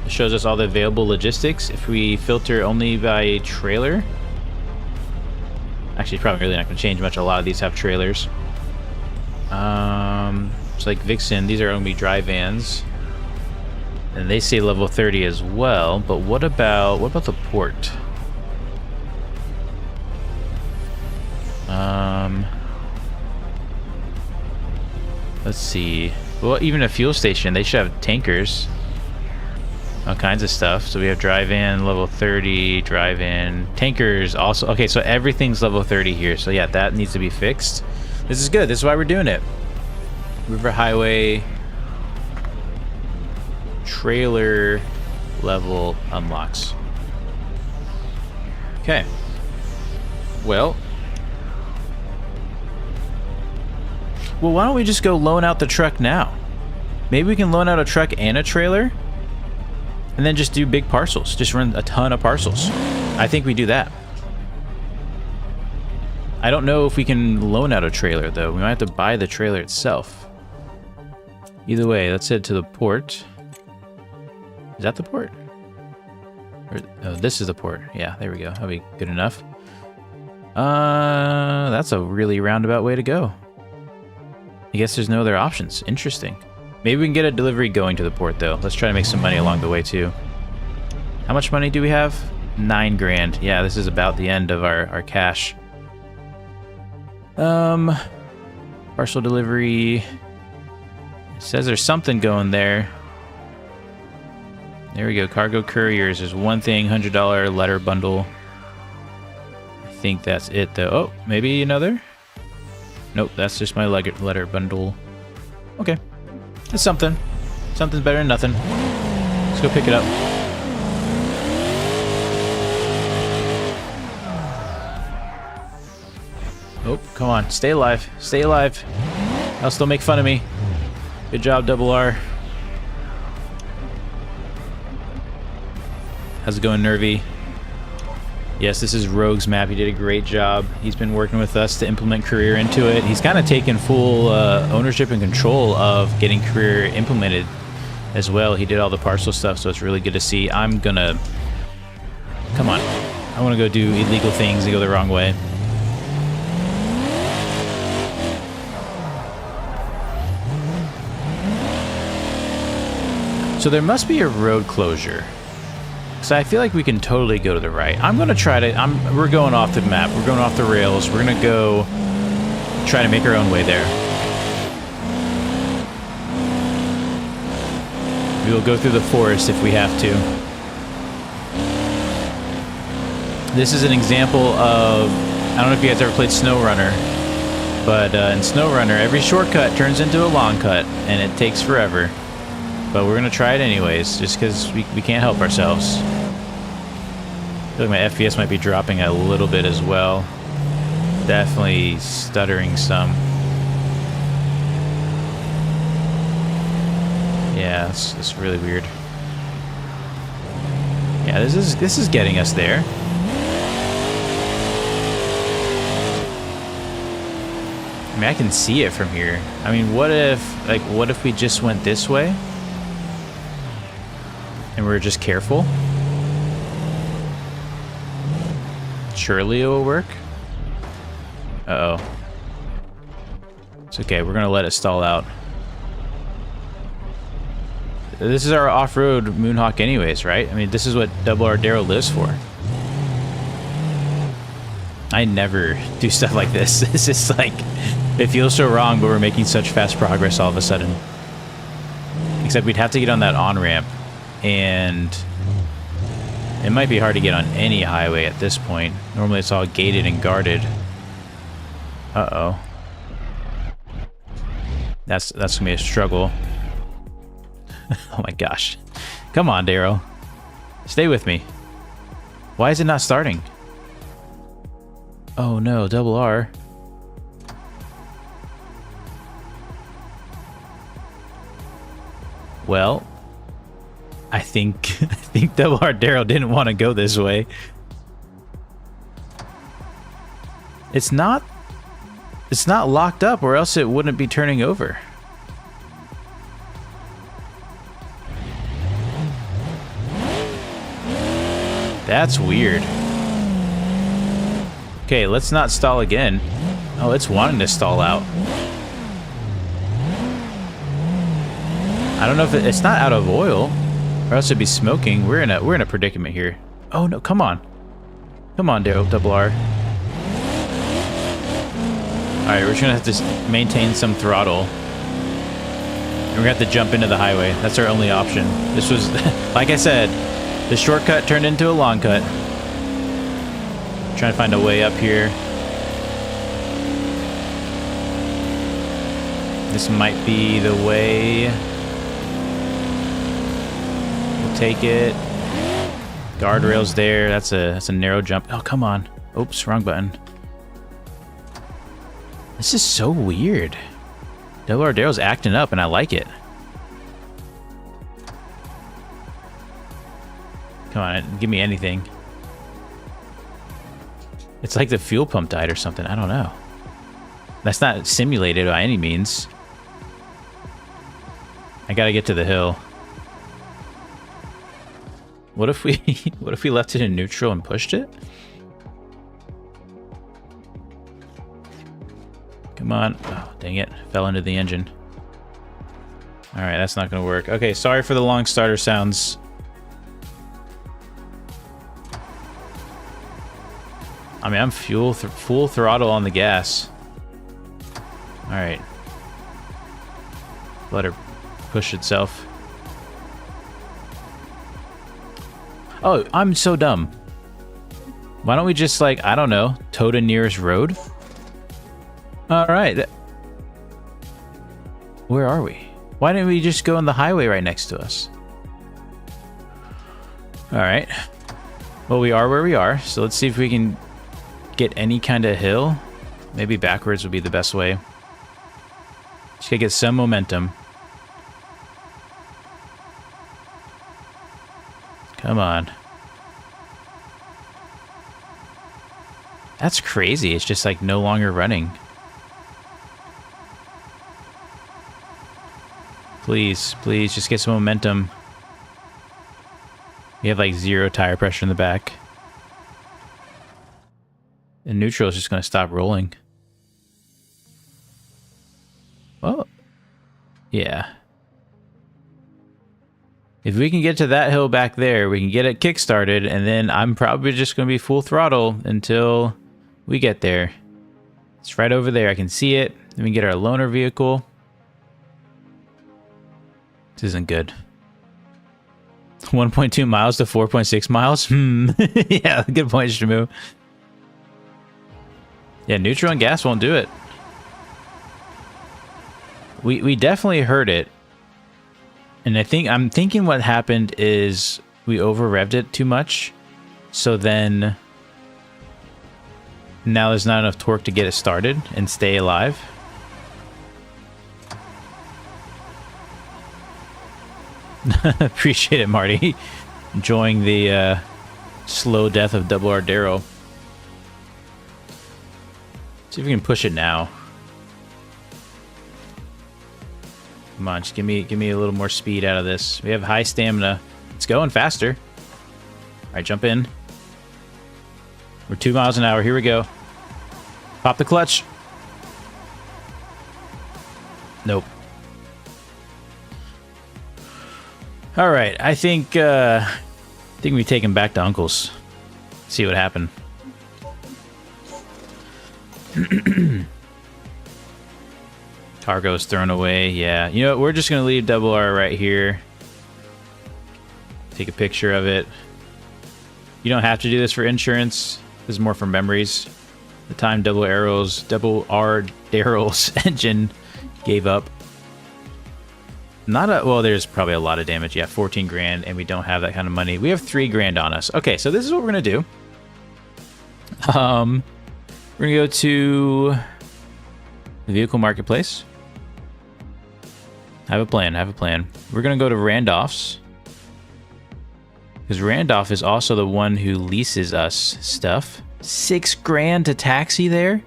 It shows us all the available logistics. If we filter only by trailer. Actually, probably really not going to change much. A lot of these have trailers. It's like Vixen, these are only dry vans. And they say level 30 as well, but what about the port? Let's see. Well, even a fuel station, they should have tankers. All kinds of stuff. So we have dry van, level 30, dry van, tankers also. Okay, so everything's level 30 here. So yeah, that needs to be fixed. This is good. This is why we're doing it. River highway. Trailer level unlocks. Okay. Well, why don't we just go loan out the truck now? Maybe we can loan out a truck and a trailer and then just do big parcels. Just run a ton of parcels. I think we do that. I don't know if we can loan out a trailer though. We might have to buy the trailer itself. Either way, let's head to the port. Is that the port? Or, oh, this is the port. Yeah, there we go. That'll be good enough. That's a really roundabout way to go. I guess there's no other options. Interesting. Maybe we can get a delivery going to the port though. Let's try to make some money along the way too. How much money do we have? 9 grand. Yeah, this is about the end of our cash. Parcel delivery. It says there's something going there. There we go. Cargo couriers. There's one thing. $100 letter bundle. I think that's it though. Oh, maybe another? Nope, that's just my letter bundle. Okay. It's something. Something's better than nothing. Let's go pick it up. Oh, come on. Stay alive. Stay alive. Else they'll make fun of me. Good job, Double R. How's it going, Nervy? Yes, this is Rogue's map. He did a great job. He's been working with us to implement Career into it. He's kind of taken full ownership and control of getting Career implemented as well. He did all the parcel stuff, so it's really good to see. I'm gonna... Come on. I want to go do illegal things and go the wrong way. So there must be a road closure. So I feel like we can totally go to the right. I'm gonna try to... we're going off the map. We're going off the rails. We're gonna go try to make our own way there. We will go through the forest if we have to. This is an example of... I don't know if you guys ever played SnowRunner, but in SnowRunner, every shortcut turns into a long cut, and it takes forever. But we're gonna try it anyways, just because we can't help ourselves. I feel like my FPS might be dropping a little bit as well. Definitely stuttering some. Yeah, it's really weird. Yeah, this is getting us there. I mean, I can see it from here. I mean, what if we just went this way? And we're just careful? Surely it will work. Uh-oh. It's okay, we're gonna let it stall out. This is our off-road Moonhawk anyways, right? I mean, this is what Darrel lives for. I never do stuff like this. It's just like, it feels so wrong, but we're making such fast progress all of a sudden. Except we'd have to get on that on-ramp, and it might be hard to get on any highway at this point. Normally it's all gated and guarded. Uh-oh. That's gonna be a struggle. Oh my gosh. Come on, Darrel. Stay with me. Why is it not starting? Oh no, double R. Well, I think double R Darrel didn't want to go this way. It's not locked up, or else it wouldn't be turning over. That's weird. Okay, let's not stall again. Oh, it's wanting to stall out. I don't know if it's not out of oil, or else it'd be smoking. We're in a predicament here. Oh no, come on. Come on, double R. Alright, we're just gonna have to maintain some throttle. And we're gonna have to jump into the highway. That's our only option. This was, like I said, the shortcut turned into a long cut. Trying to find a way up here. This might be the way. We'll take it. Guardrails there. That's a narrow jump. Oh, come on. Oops, wrong button. This is so weird. Double R Darrel's acting up, and I like it. Come on, give me anything. It's like the fuel pump died or something. I don't know. That's not simulated by any means. I gotta get to the hill. What if we left it in neutral and pushed it? Come on. Oh, dang it. Fell into the engine. Alright, that's not gonna work. Okay, sorry for the long starter sounds. I mean, I'm full throttle on the gas. Alright. Let her push itself. Oh, I'm so dumb. Why don't we just, like, I don't know, tow to nearest road? Alright. Where are we? Why didn't we just go on the highway right next to us? Alright. Well, we are where we are, so let's see if we can get any kind of hill. Maybe backwards would be the best way. Just gotta get some momentum. Come on. That's crazy. It's just like no longer running. Please, please, just get some momentum. We have like 0 tire pressure in the back. And neutral is just going to stop rolling. Oh. Yeah. If we can get to that hill back there, we can get it kick-started, and then I'm probably just going to be full throttle until we get there. It's right over there. I can see it. Then we get our loaner vehicle. This isn't good. 1.2 miles to 4.6 miles? Yeah, good point, Shamu. Yeah, neutral and gas won't do it. We definitely heard it. And I'm thinking what happened is we over-revved it too much. So then now there's not enough torque to get it started and stay alive. Appreciate it, Marty. Enjoying the slow death of Double R Darrel. See if we can push it now. Come on, just give me a little more speed out of this. We have high stamina. It's going faster. All right, jump in. We're 2 miles an hour. Here we go. Pop the clutch. Nope. All right, I think we take him back to Uncle's. See what happened. Cargo's thrown away. Yeah, you know what? We're just gonna leave Double R right here. Take a picture of it. You don't have to do this for insurance. This is more for memories. The time Double R Darrel's engine gave up. Well, there's probably a lot of damage. Yeah, 14 grand, and we don't have that kind of money. We have 3 grand on us. Okay, so this is what we're gonna do. We're gonna go to the vehicle marketplace. Have a plan. We're gonna go to Randolph's, because Randolph is also the one who leases us stuff. 6 grand to taxi there?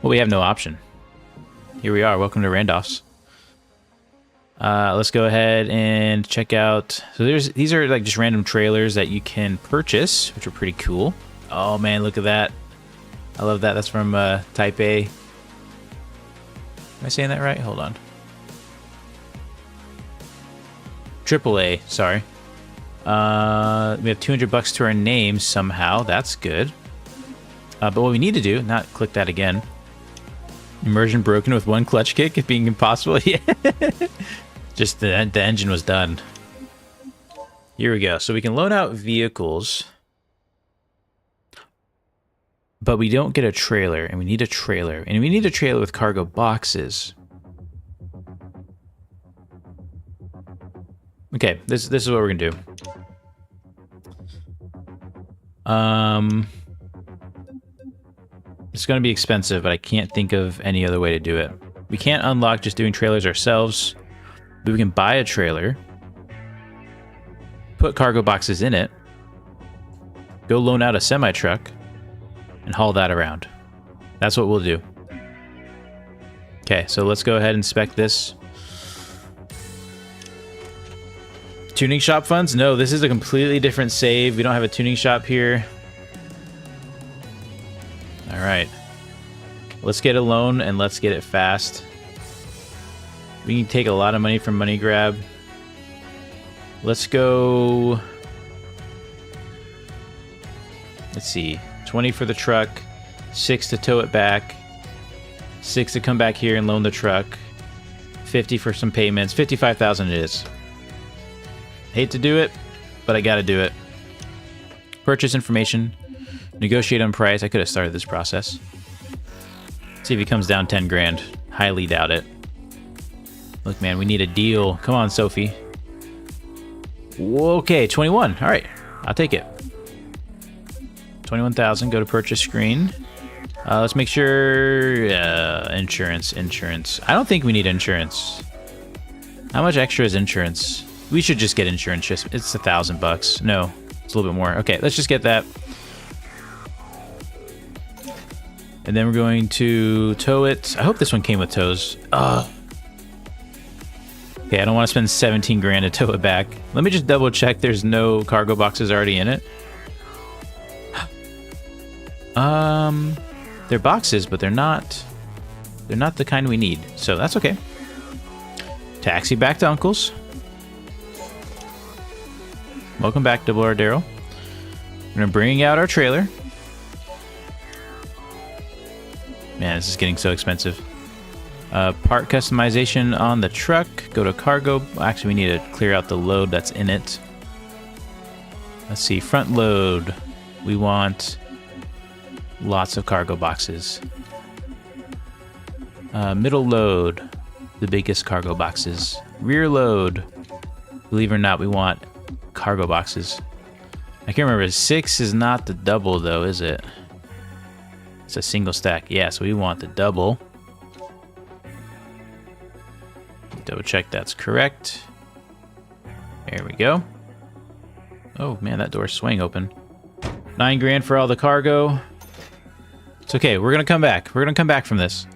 Well, we have no option. Here we are. Welcome to Randolph's. Let's go ahead and check out. So these are like just random trailers that you can purchase, which are pretty cool. Oh man, look at that. I love that. That's from Type A. Am I saying that right? Hold on. AAA, sorry. We have 200 bucks to our name somehow. That's good. But what we need to do, not click that again. Immersion broken with 1 clutch kick, if being impossible. Yeah. Just the engine was done. Here we go. So we can loan out vehicles, but we don't get a trailer, and we need a trailer, and we need a trailer with cargo boxes. Okay, this is what we're gonna do. It's gonna be expensive, but I can't think of any other way to do it. We can't unlock just doing trailers ourselves, but we can buy a trailer, put cargo boxes in it, go loan out a semi-truck, and haul that around. That's what we'll do. Okay, so let's go ahead and inspect this. Tuning shop funds? No, this is a completely different save. We don't have a tuning shop here. All right. Let's get a loan and let's get it fast. We can take a lot of money from Money Grab. Let's go. Let's see. 20 for the truck, 6 to tow it back, 6 to come back here and loan the truck, 50 for some payments. 55,000 it is. Hate to do it, but I gotta do it. Purchase information, negotiate on price. I could have started this process. See if he comes down 10 grand. Highly doubt it. Look, man, we need a deal. Come on, Sophie. Okay, 21. All right, I'll take it. 21,000. Go to purchase screen. Let's make sure insurance. I don't think we need insurance. How much extra is insurance? We should just get insurance. It's $1,000 bucks. No, it's a little bit more. Okay, let's just get that. And then we're going to tow it. I hope this one came with tows. Okay, I don't want to spend 17 grand to tow it back. Let me just double check there's no cargo boxes already in it. They're boxes, but they're not the kind we need. So that's okay. Taxi back to Uncle's. Welcome back, Double R Darrel. We're gonna bring out our trailer. Man, this is getting so expensive. Part customization on the truck. Go to cargo. Actually, we need to clear out the load that's in it. Let's see, front load. We want lots of cargo boxes. Middle load, the biggest cargo boxes. Rear load, believe it or not, we want cargo boxes. I can't remember, 6 is not the double though, is it? It's a single stack. Yeah, so we want the double. Double check that's correct. There we go. Oh man, that door's swing open. 9 grand for all the cargo. It's okay, we're gonna come back. We're gonna come back from this.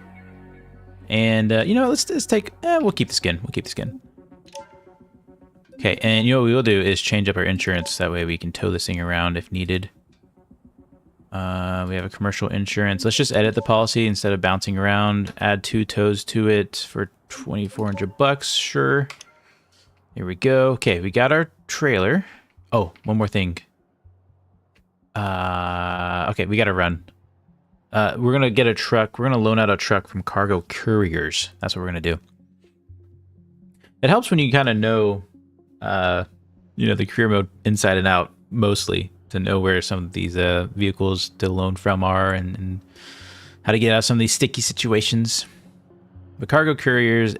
And you know, let's take, we'll keep the skin. We'll keep the skin. Okay, and you know what we will do is change up our insurance. That way we can tow this thing around if needed. We have a commercial insurance. Let's just edit the policy instead of bouncing around. Add 2 tows to it for 2,400 bucks. Sure. Here we go. Okay, we got our trailer. Oh, one more thing. Okay, we gotta run. We're gonna get a truck. We're gonna loan out a truck from Cargo Couriers. That's what we're gonna do. It helps when you kind of know, you know, the career mode inside and out, mostly, to know where some of these vehicles to loan from are and how to get out of some of these sticky situations. But Cargo Couriers,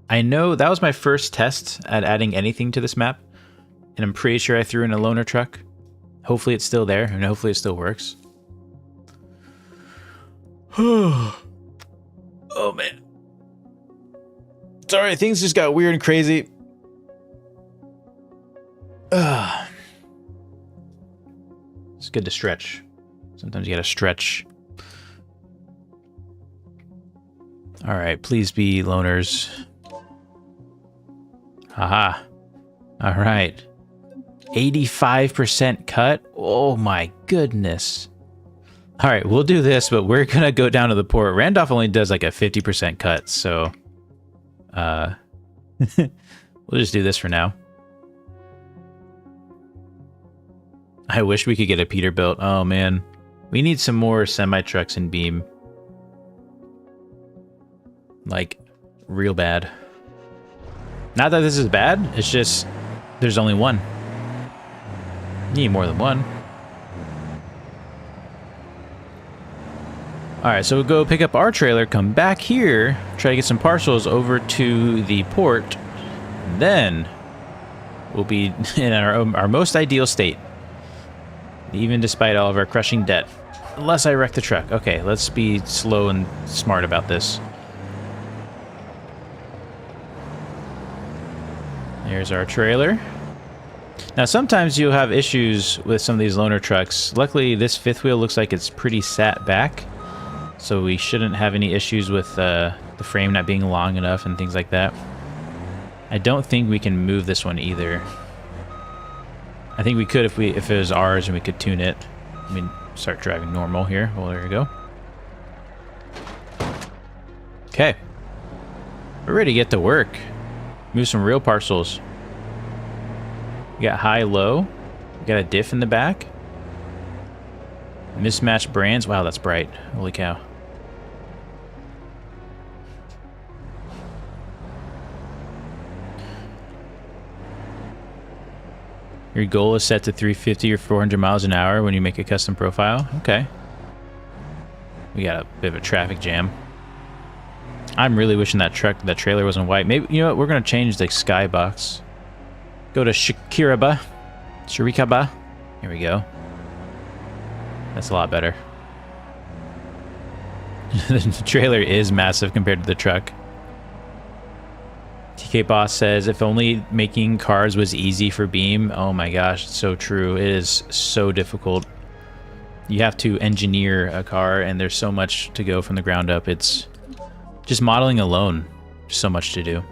I know that was my first test at adding anything to this map, and I'm pretty sure I threw in a loaner truck. Hopefully it's still there, and hopefully it still works. Oh man. Sorry, things just got weird and crazy. It's good to stretch. Sometimes you gotta stretch. Alright, please be loaners. Haha. Alright. 85% cut? Oh my goodness. Alright, we'll do this, but we're gonna go down to the port. Randolph only does like a 50% cut, so we'll just do this for now. I wish we could get a Peterbilt. Oh man. We need some more semi-trucks in Beam. Like, real bad. Not that this is bad, it's just there's only one. You need more than one. Alright, so we'll go pick up our trailer, come back here, try to get some parcels over to the port, and then we'll be in our most ideal state. Even despite all of our crushing debt. Unless I wreck the truck. Okay, let's be slow and smart about this. There's our trailer. Now, sometimes you'll have issues with some of these loaner trucks. Luckily, this fifth wheel looks like it's pretty sat back. So we shouldn't have any issues with the frame not being long enough and things like that. I don't think we can move this one either. I think we could if it was ours and we could tune it. I mean, start driving normal here. Well, there we go. Okay. We're ready to get to work. Move some real parcels. We got high, low. We got a diff in the back. Mismatched brands. Wow, that's bright. Holy cow. Your goal is set to 350 or 400 miles an hour when you make a custom profile. Okay. We got a bit of a traffic jam. I'm really wishing that trailer wasn't white. Maybe, you know what? We're going to change the skybox. Go to Shirikaba. Here we go. That's a lot better. The trailer is massive compared to the truck. TK Boss says, if only making cars was easy for Beam. Oh my gosh, it's so true. It is so difficult. you have to engineer a car, and there's so much to go from the ground up. It's just modeling alone, so much to do.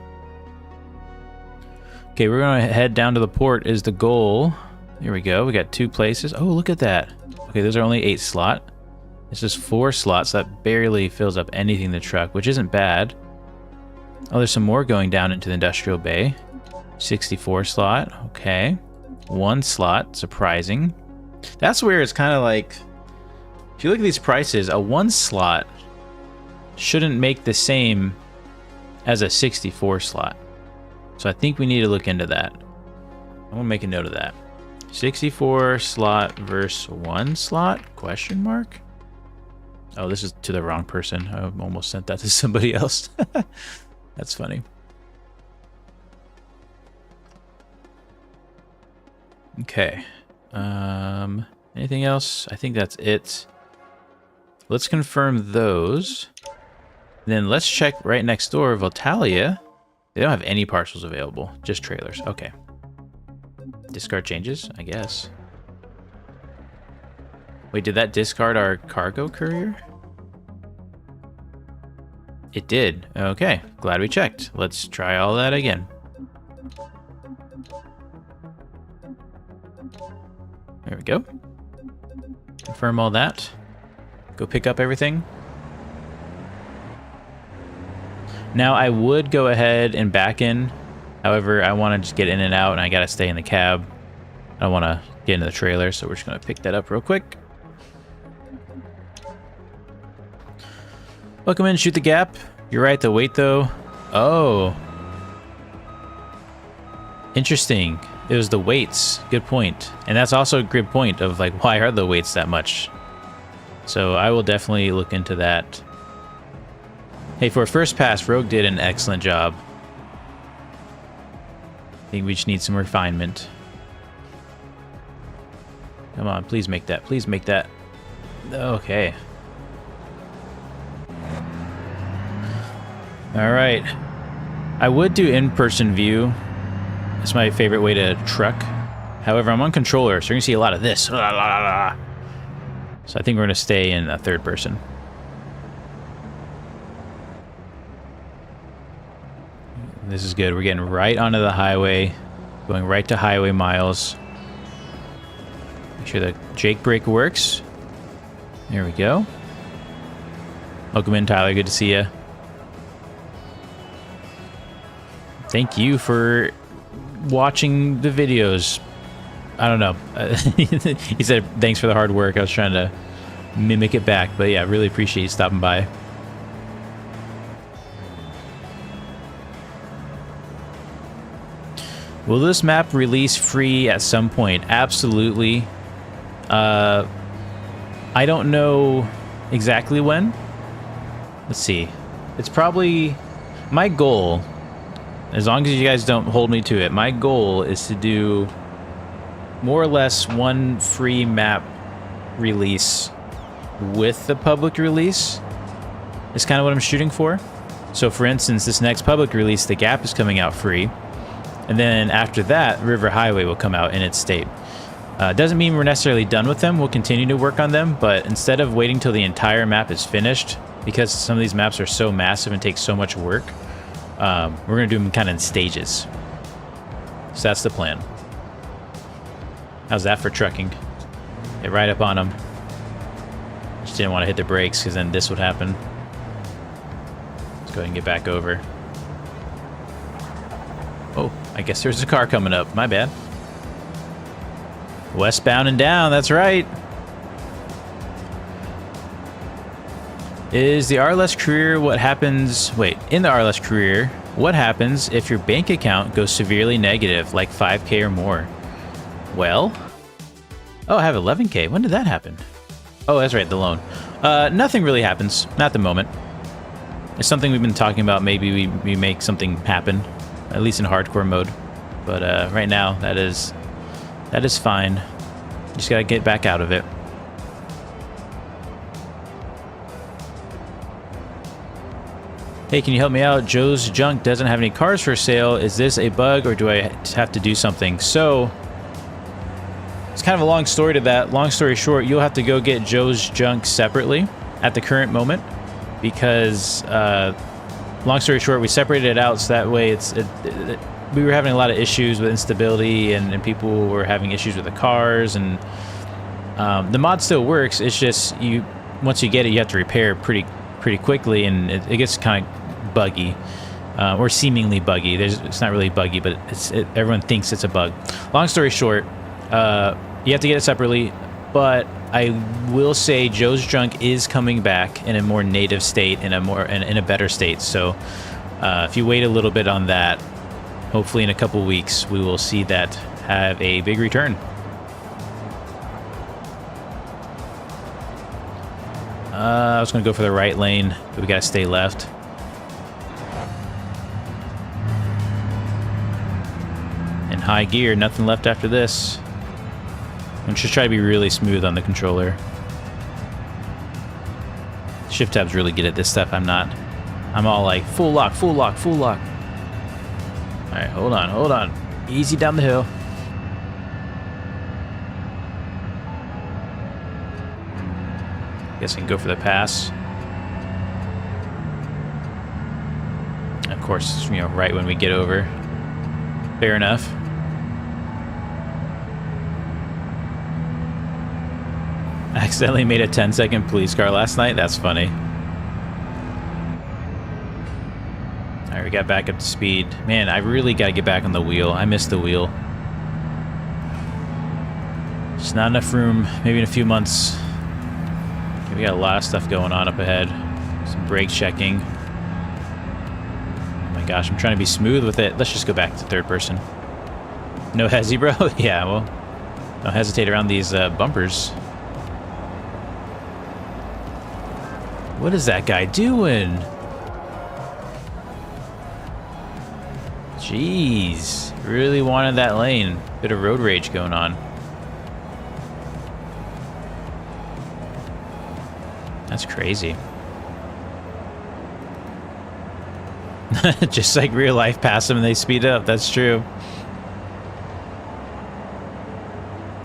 Okay, we're gonna head down to the port is the goal. Here we go. We got 2 places. Oh, look at that. Okay, those are only 8 slot. It's just 4 slots. That barely fills up anything in the truck, which isn't bad. Oh, there's some more going down into the industrial bay. 64 slot. Okay. 1 slot. Surprising. That's where it's kind of like, if you look at these prices, a 1 slot shouldn't make the same as a 64 slot. So I think we need to look into that. I'm gonna make a note of that. 64 slot versus 1 slot? Question mark? Oh, this is to the wrong person. I almost sent that to somebody else. That's funny. Okay. Anything else? I think that's it. Let's confirm those. Then let's check right next door, Voltalia. They don't have any parcels available, just trailers. Okay. Discard changes, I guess. Wait, did that discard our cargo courier? It did. Okay, glad we checked. Let's try all that again. There we go. Confirm all that. Go pick up everything. Now, I would go ahead and back in. However, I want to just get in and out, and I got to stay in the cab. I don't want to get into the trailer, so we're just going to pick that up real quick. Welcome in, shoot the gap. You're right, the weight, though. Oh. Interesting. It was the weights. Good point. And that's also a good point of, like, why are the weights that much? So I will definitely look into that. Hey, for a first pass, Rogue did an excellent job. I think we just need some refinement. Come on, please make that. Please make that. Okay. All right. I would do in-person view. It's my favorite way to truck. However, I'm on controller, so you're going to see a lot of this. So I think we're going to stay in a third person. This is good. We're getting right onto the highway, going right to highway miles. Make sure the Jake brake works. There we go. Welcome in, Tyler. Good to see you. Thank you for watching the videos. I don't know. He said thanks for the hard work. I was trying to mimic it back, but yeah, really appreciate you stopping by. Will this map release free at some point? Absolutely. I don't know exactly when. Let's see. It's probably... My goal, as long as you guys don't hold me to it, my goal is to do more or less one free map release with the public release. It's kind of what I'm shooting for. So for instance, this next public release, The Gap is coming out free. And then after that, River Highway will come out in its state. Doesn't mean we're necessarily done with them. We'll continue to work on them, but instead of waiting till the entire map is finished, because some of these maps are so massive and take so much work, we're going to do them kind of in stages. So that's the plan. How's that for trucking? Get right up on them. Just didn't want to hit the brakes because then this would happen. Let's go ahead and get back over. Oh, I guess there's a car coming up. My bad. Westbound and down, that's right. Is the RLS career what happens... Wait, in the RLS career, what happens if your bank account goes severely negative, like 5K or more? Well... Oh, I have 11K. When did that happen? Oh, that's right, the loan. Nothing really happens. Not at the moment. It's something we've been talking about. Maybe we make something happen. At least in hardcore mode. But right now, that is fine. Just gotta get back out of it. Hey, can you help me out? Joe's Junk doesn't have any cars for sale. Is this a bug or do I have to do something? So it's kind of a long story to that. Long story short, you'll have to go get Joe's junk separately at the current moment because, long story short, we separated it out so that way we were having a lot of issues with instability and people were having issues with the cars, and the mod still works. It's just once you get it, you have to repair pretty quickly, and it gets kind of buggy. Or seemingly buggy. It's not really buggy, but everyone thinks it's a bug. Long story short, you have to get it separately, but I will say Joe's junk is coming back in a more native state, in a better state. So if you wait a little bit on that, hopefully in a couple weeks we will see that have a big return. I was going to go for the right lane, but we got to stay left. In high gear, nothing left after this. I'm just try to be really smooth on the controller. Shift tab's really good at this stuff. I'm not. I'm all like full lock, full lock, full lock. All right, hold on. Easy down the hill. Guess I can go for the pass. Of course, right when we get over. Fair enough. I accidentally made a 10-second police car last night. That's funny. All right, we got back up to speed. Man, I really got to get back on the wheel. I missed the wheel. Just not enough room. Maybe in a few months. We got a lot of stuff going on up ahead. Some brake checking. Oh my gosh, I'm trying to be smooth with it. Let's just go back to third person. No hesi, bro? Yeah, well, don't hesitate around these bumpers. What is that guy doing? Jeez, really wanted that lane. Bit of road rage going on. That's crazy. Just like real life, pass them and they speed up. That's true.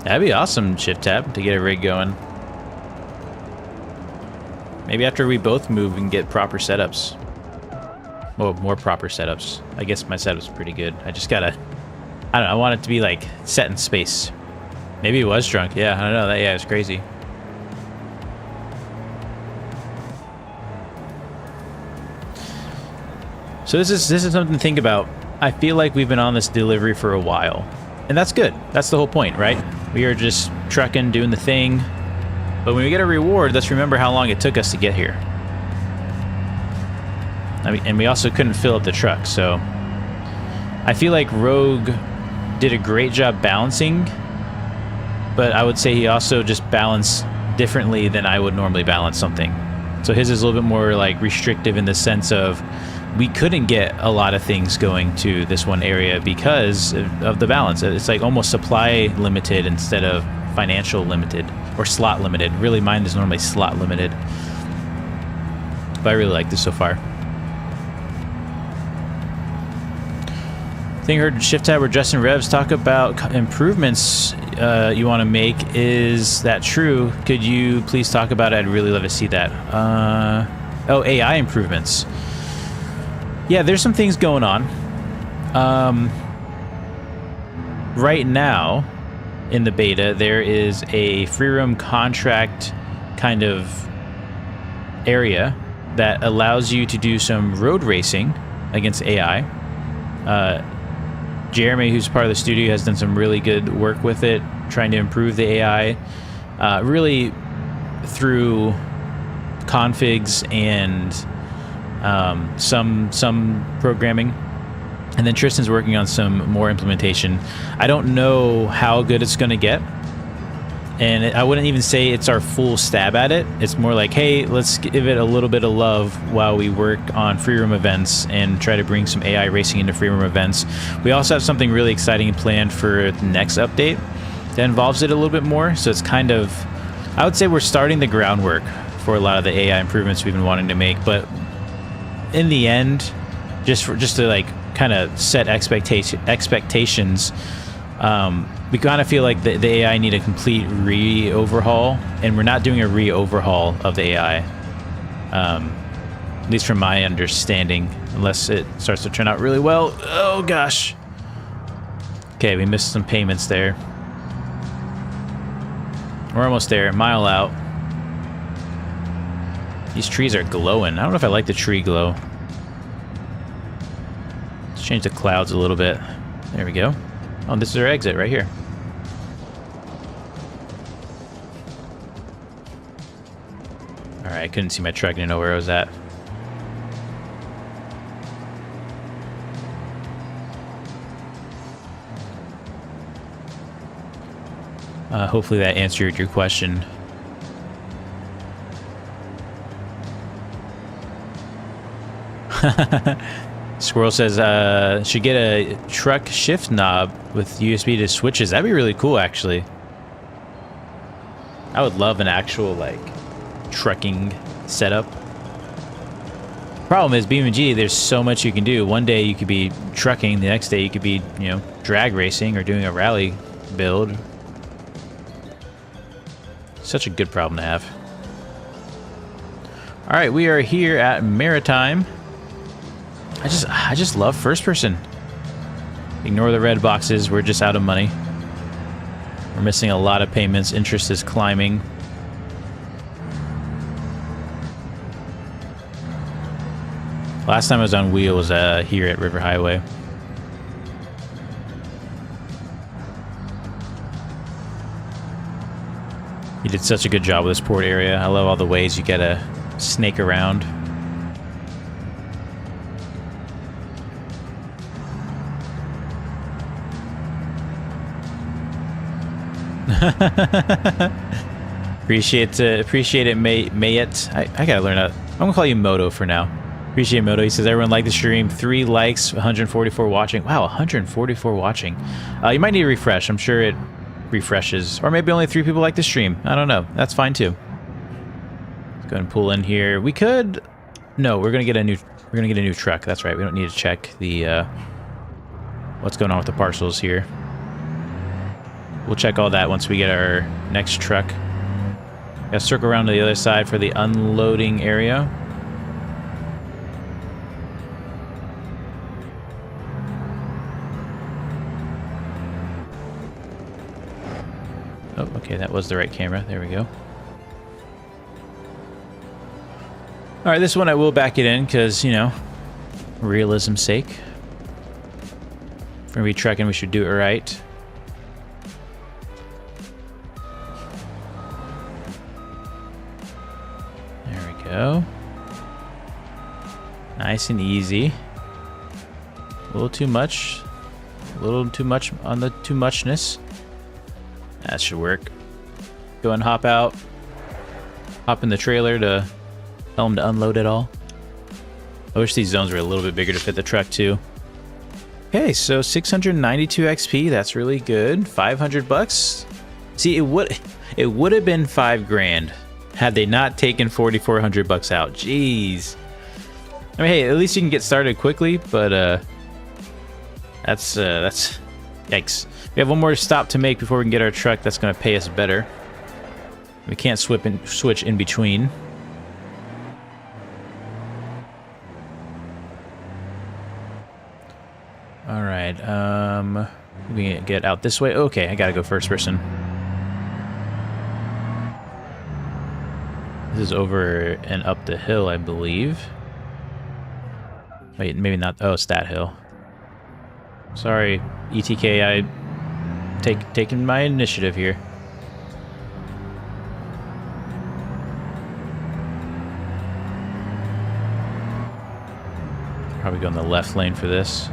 That'd be awesome, shift tab, to get a rig going. Maybe after we both move, we can get proper setups. Well, more proper setups. I guess my setup's pretty good. I just gotta... I don't know, I want it to be like set in space. Maybe it was drunk. Yeah, I don't know. Yeah, it's crazy. So this is something to think about. I feel like we've been on this delivery for a while, and that's good. That's the whole point, right? We are just trucking, doing the thing. But when we get a reward, let's remember how long it took us to get here. I mean, and we also couldn't fill up the truck, so I feel like Rogue did a great job balancing, but I would say he also just balanced differently than I would normally balance something. So his is a little bit more like restrictive in the sense of we couldn't get a lot of things going to this one area because of the balance. It's like almost supply limited instead of financial limited or slot limited. Really, mine is normally slot limited. But I really like this so far. I think I heard Shift Tab or Justin Revs talk about improvements you want to make. Is that true? Could you please talk about it? I'd really love to see that. Oh, AI improvements. Yeah, there's some things going on. Right now, in the beta, there is a free roam contract kind of area that allows you to do some road racing against AI. Jeremy, who's part of the studio, has done some really good work with it, trying to improve the AI, really through configs and some programming. And then Tristan's working on some more implementation. I don't know how good it's going to get. And I wouldn't even say it's our full stab at it. It's more like, hey, let's give it a little bit of love while we work on free roam events and try to bring some AI racing into free roam events. We also have something really exciting planned for the next update that involves it a little bit more. So it's kind of, I would say we're starting the groundwork for a lot of the AI improvements we've been wanting to make. But in the end, just to like kind of set expectations, We kind of feel like the AI need a complete re-overhaul, and we're not doing a re-overhaul of the AI. At least from my understanding, unless it starts to turn out really well. Oh gosh. Okay, we missed some payments there. We're almost there, a mile out. These trees are glowing. I don't know if I like the tree glow. Let's change the clouds a little bit. There we go. Oh, this is our exit right here. Alright, I couldn't see my truck, didn't know where I was at. Hopefully that answered your question. Squirrel says, should get a truck shift knob with USB to switches. That'd be really cool, actually. I would love an actual, like, trucking setup. Problem is, BeamNG, there's so much you can do. One day you could be trucking, the next day you could be, you know, drag racing or doing a rally build. Such a good problem to have. Alright, we are here at Maritime. I just love first person. Ignore the red boxes, we're just out of money. We're missing a lot of payments, interest is climbing. Last time I was on wheel was here at River Highway. You did such a good job with this port area. I love all the ways you gotta snake around. Appreciate it, Mayet. I gotta learn that. I'm gonna call you Moto for now. Appreciate Moto. He says everyone liked the stream. 3 likes, 144 watching. Wow, 144 watching. You might need a refresh. I'm sure it refreshes, or maybe only 3 people like the stream. I don't know. That's fine too. Let's go ahead and pull in here. We could. No, we're gonna get a new truck. That's right. We don't need to check the what's going on with the parcels here. We'll check all that once we get our next truck. Gotta circle around to the other side for the unloading area. Oh, okay, that was the right camera. There we go. Alright, this one I will back it in because, you know, realism's sake. If we're gonna be trucking, we should do it right. There we go. Nice and easy. A little too much. A little too much on the too muchness. That should work. Go and hop out. Hop in the trailer to tell them to unload it all. I wish these zones were a little bit bigger to fit the truck too. Okay, so 692 XP. That's really good. 500 bucks. See, it would have been 5 grand had they not taken 4,400 bucks out. Jeez. I mean, hey, at least you can get started quickly, but that's yikes. We have one more stop to make before we can get our truck that's going to pay us better. We can't switch in between. All right, we can get out this way. Okay, I gotta go first person. This is over and up the hill, I believe. Wait, maybe not. Oh, it's that hill. Sorry, ETK, I taking my initiative here. Probably go in the left lane for this.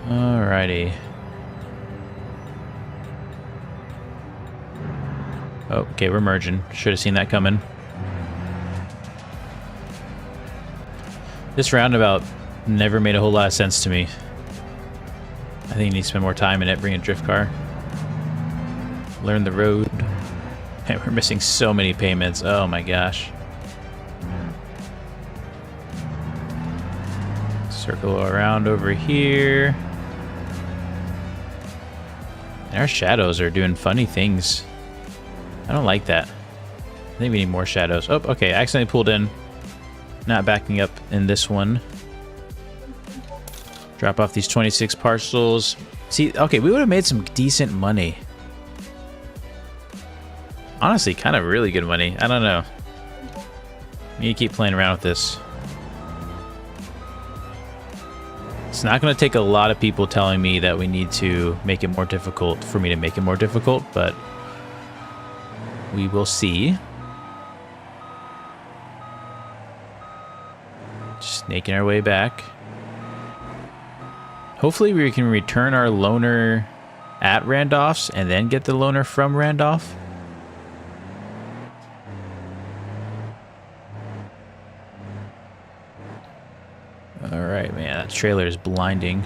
Alrighty. Oh, okay, we're merging. Should have seen that coming. This roundabout never made a whole lot of sense to me. I think you need to spend more time in it, bring a drift car. Learn the road. Man, we're missing so many payments. Oh my gosh. Circle around over here. And our shadows are doing funny things. I don't like that. I think we need more shadows. Oh, okay. I accidentally pulled in. Not backing up in this one. Drop off these 26 parcels. See, okay, we would have made some decent money. Honestly, kind of really good money. I don't know. We need to keep playing around with this. It's not going to take a lot of people telling me that we need to make it more difficult for me to make it more difficult, but we will see. Just snaking our way back. Hopefully we can return our loaner at Randolph's and then get the loaner from Randolph. Alright, man, that trailer is blinding.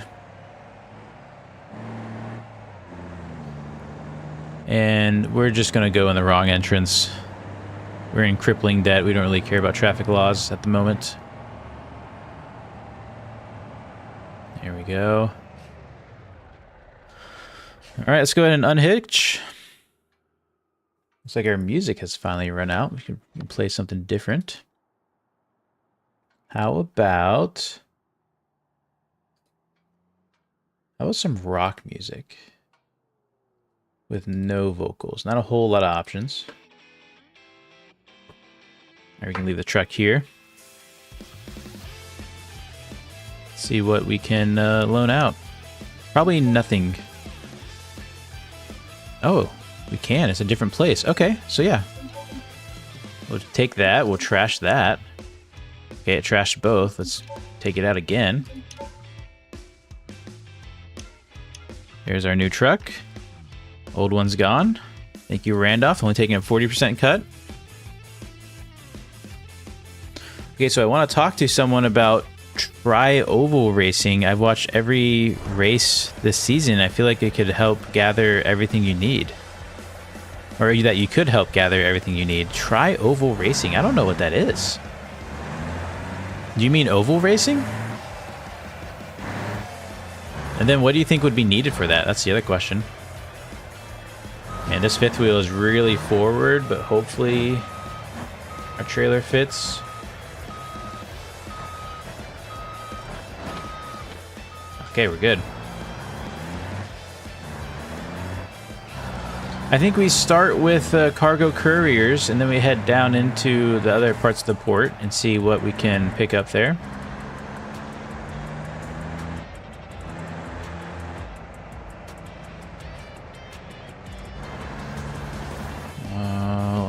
And we're just going to go in the wrong entrance. We're in crippling debt. We don't really care about traffic laws at the moment. There we go. Alright, let's go ahead and unhitch. Looks like our music has finally run out. We can play something different. How about some rock music with no vocals? Not a whole lot of options. Or we can leave the truck here. See what we can loan out. Probably nothing. Oh, we can. It's a different place. Okay, so yeah. We'll take that. We'll trash that. Okay, it trashed both. Let's take it out again. There's our new truck. Old one's gone. Thank you, Randolph. Only taking a 40% cut. Okay, so I want to talk to someone about tri-oval racing. I've watched every race this season. I feel like it could help gather everything you need. Or that you could help gather everything you need. Tri-oval racing. I don't know what that is. Do you mean oval racing? And then what do you think would be needed for that? That's the other question. Man, this fifth wheel is really forward, but hopefully our trailer fits. Okay, we're good. I think we start with cargo couriers, and then we head down into the other parts of the port and see what we can pick up there.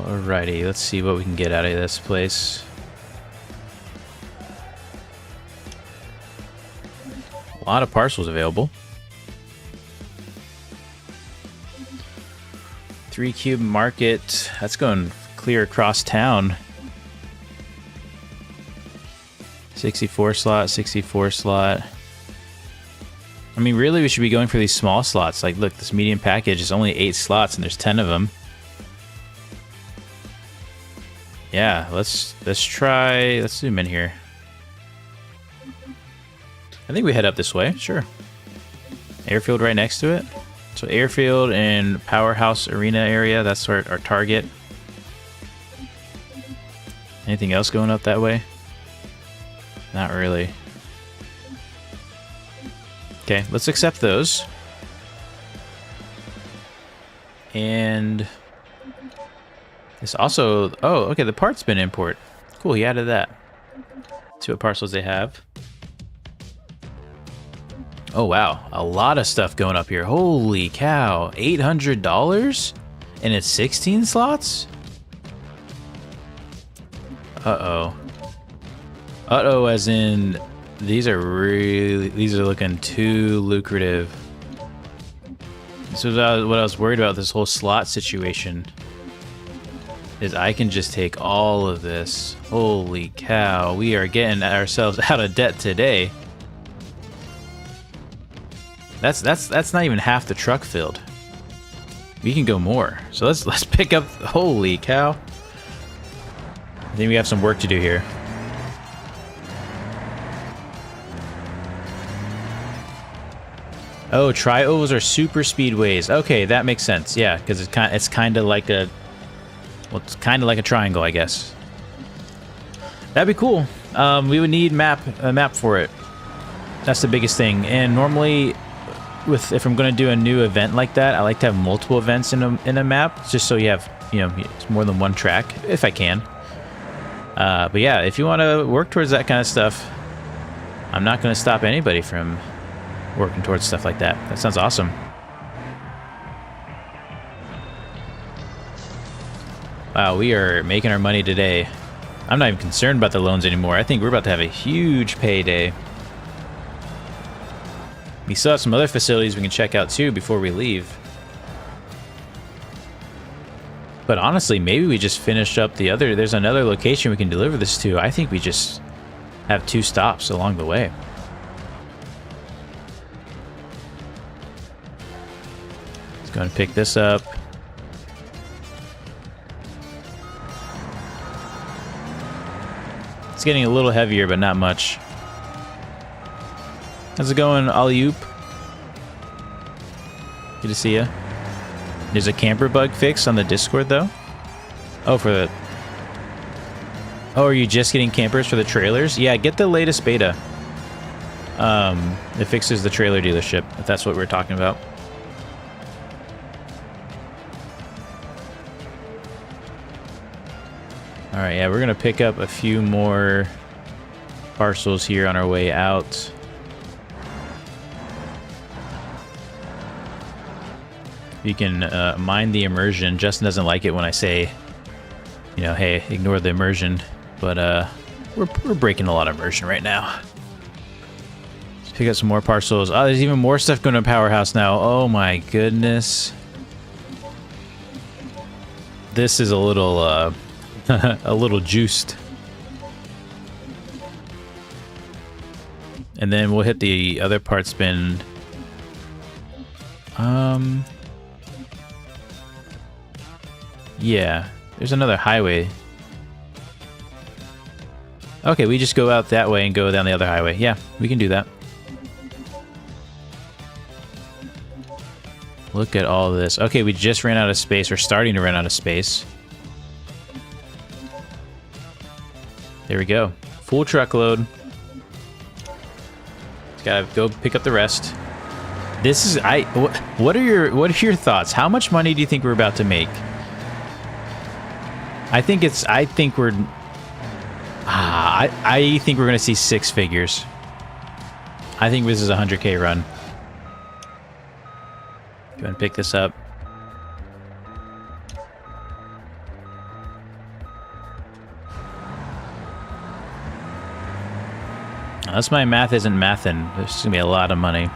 Alrighty, let's see what we can get out of this place. A lot of parcels available. 3 cube market. That's going clear across town. 64 slot, 64 slot. I mean, really, we should be going for these small slots. Like, look, this medium package is only 8 slots, and there's 10 of them. Yeah, let's try. Let's zoom in here. I think we head up this way. Sure. Airfield right next to it. So airfield and powerhouse arena area. That's our target. Anything else going up that way? Not really. Okay, let's accept those. And this also... Oh, okay, the parts bin import. Cool, he added that. See what parcels they have. Oh, wow. A lot of stuff going up here. Holy cow. $800? And it's 16 slots? Uh-oh. Uh-oh, as in... These are looking too lucrative. This is what I was worried about, this whole slot situation. Is I can just take all of this. Holy cow. We are getting ourselves out of debt today. That's not even half the truck filled. We can go more. So let's pick up. Holy cow. I think we have some work to do here. Oh, tri-ovals are super speedways. Okay, that makes sense. Yeah, because it's kind of like a, well, it's kind of like a triangle, I guess. That'd be cool. We would need a map for it. That's the biggest thing. And normally, if I'm going to do a new event like that, I like to have multiple events in a map, just so you have, you know, it's more than one track, if I can. But yeah, if you want to work towards that kind of stuff, I'm not going to stop anybody from working towards stuff like that. That sounds awesome. Wow, we are making our money today. I'm not even concerned about the loans anymore. I think we're about to have a huge payday. We still have some other facilities we can check out too before we leave. But honestly, maybe we just finish up the other... There's another location we can deliver this to. I think we just have 2 stops along the way. Let's go and pick this up. It's getting a little heavier, but not much. How's it going, Alley-oop? Good to see ya. There's a camper bug fix on the Discord, though. Oh, for the... Oh, are you just getting campers for the trailers? Yeah, get the latest beta. It fixes the trailer dealership, if that's what we're talking about. Alright, yeah, we're going to pick up a few more parcels here on our way out. You can mind the immersion. Justin doesn't like it when I say, you know, hey, ignore the immersion. But we're breaking a lot of immersion right now. Let's pick up some more parcels. Oh, there's even more stuff going to Powerhouse now. Oh my goodness. This is a little a little juiced. And then we'll hit the other parts bin. Yeah, there's another highway. Okay, we just go out that way and go down the other highway. Yeah, we can do that. Look at all this. Okay, we just ran out of space. We're starting to run out of space. There we go. Full truckload. Just gotta go pick up the rest. This is what are your thoughts? How much money do you think we're about to make? I think we're gonna see 6 figures. I think this is a 100K run. Go ahead and pick this up. Unless my math isn't mathin', there's gonna be a lot of money.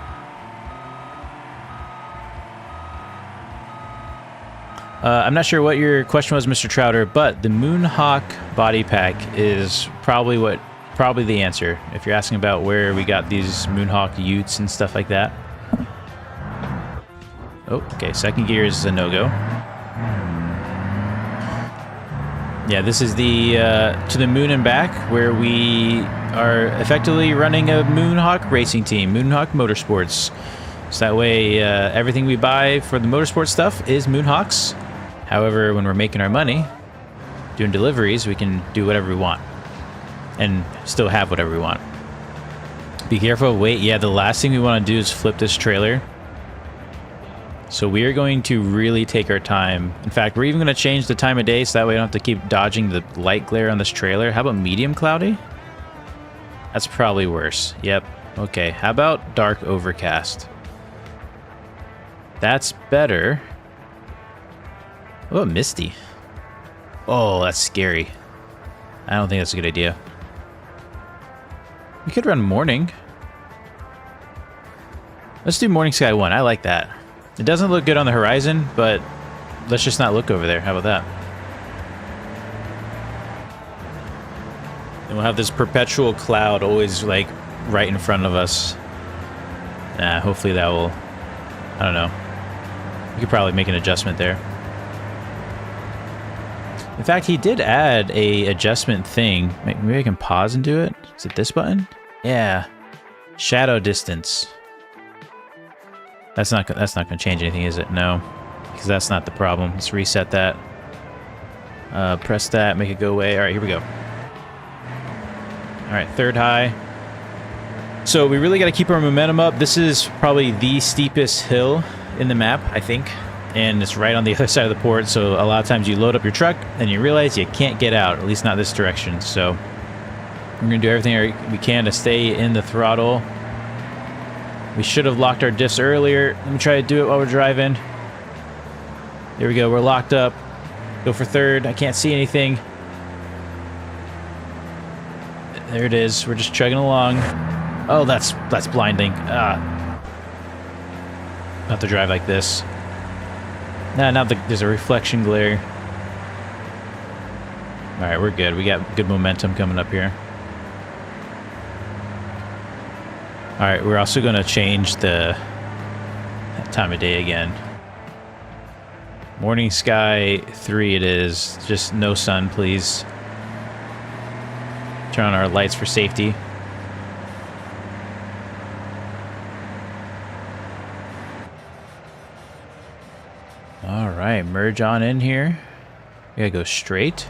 I'm not sure what your question was, Mr. Trouter, but the Moonhawk body pack is probably the answer. If you're asking about where we got these Moonhawk utes and stuff like that. Oh, okay. Second gear is a no-go. Yeah, this is the to the moon and back, where we are effectively running a Moonhawk racing team, Moonhawk Motorsports. So that way, everything we buy for the motorsport stuff is Moonhawks. However, when we're making our money, doing deliveries, we can do whatever we want. And still have whatever we want. Be careful. Wait, yeah, the last thing we want to do is flip this trailer. So we are going to really take our time. In fact, we're even going to change the time of day so that way I don't have to keep dodging the light glare on this trailer. How about medium cloudy? That's probably worse. Yep. Okay. How about dark overcast? That's better. What about misty? Oh, that's scary. I don't think that's a good idea. We could run morning. Let's do morning sky 1. I like that. It doesn't look good on the horizon, but let's just not look over there. How about that? And we'll have this perpetual cloud always like right in front of us. Nah, hopefully that will... I don't know. We could probably make an adjustment there. In fact, he did add a adjustment thing. Maybe I can pause and do it. Is it this button? Yeah. Shadow distance. That's not going to change anything, is it? No, because that's not the problem. Let's reset that. Press that, make it go away. All right, here we go. All right, third high. So we really got to keep our momentum up. This is probably the steepest hill in the map, I think. And it's right on the other side of the port. So a lot of times you load up your truck and you realize you can't get out, at least not this direction. So we're going to do everything we can to stay in the throttle. We should have locked our diffs earlier. Let me try to do it while we're driving. There we go. We're locked up. Go for third. I can't see anything. There it is. We're just chugging along. Oh, that's blinding. Not to drive like this. Now there's a reflection glare. All right, we're good. We got good momentum coming up here. All right, we're also going to change the time of day again. Morning sky 3 it is. Just no sun, please. Turn on our lights for safety. All right, merge on in here. We gotta go straight.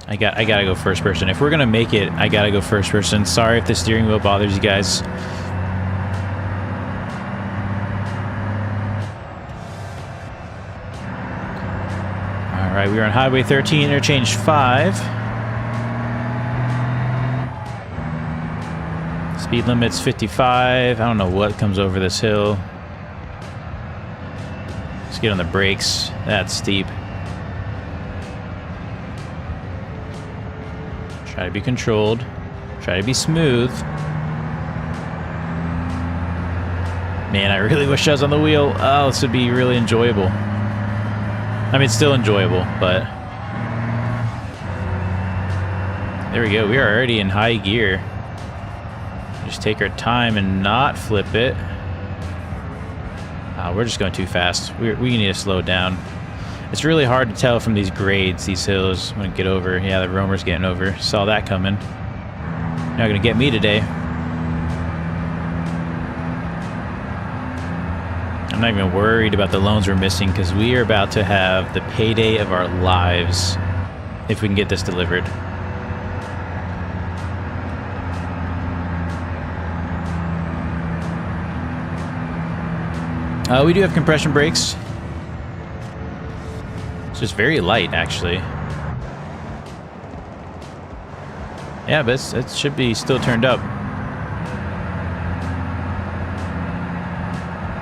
I gotta go first person. If we're gonna make it, I gotta go first person. Sorry if the steering wheel bothers you guys. All right, we are on Highway 13, interchange 5. Speed limit's 55. I don't know what comes over this hill. Let's get on the brakes. That's steep. Try to be controlled. Try to be smooth. Man, I really wish I was on the wheel. Oh, this would be really enjoyable. I mean, it's still enjoyable, but... There we go. We are already in high gear. Just take our time and not flip it. We're just going too fast. We need to slow down. It's really hard to tell from these grades, these hills, when it get over. Yeah, the roamer's getting over. Saw that coming. Not gonna get me today. I'm not even worried about the loans we're missing because we are about to have the payday of our lives if we can get this delivered. We do have compression brakes. It's just very light, actually. Yeah, but it should be still turned up.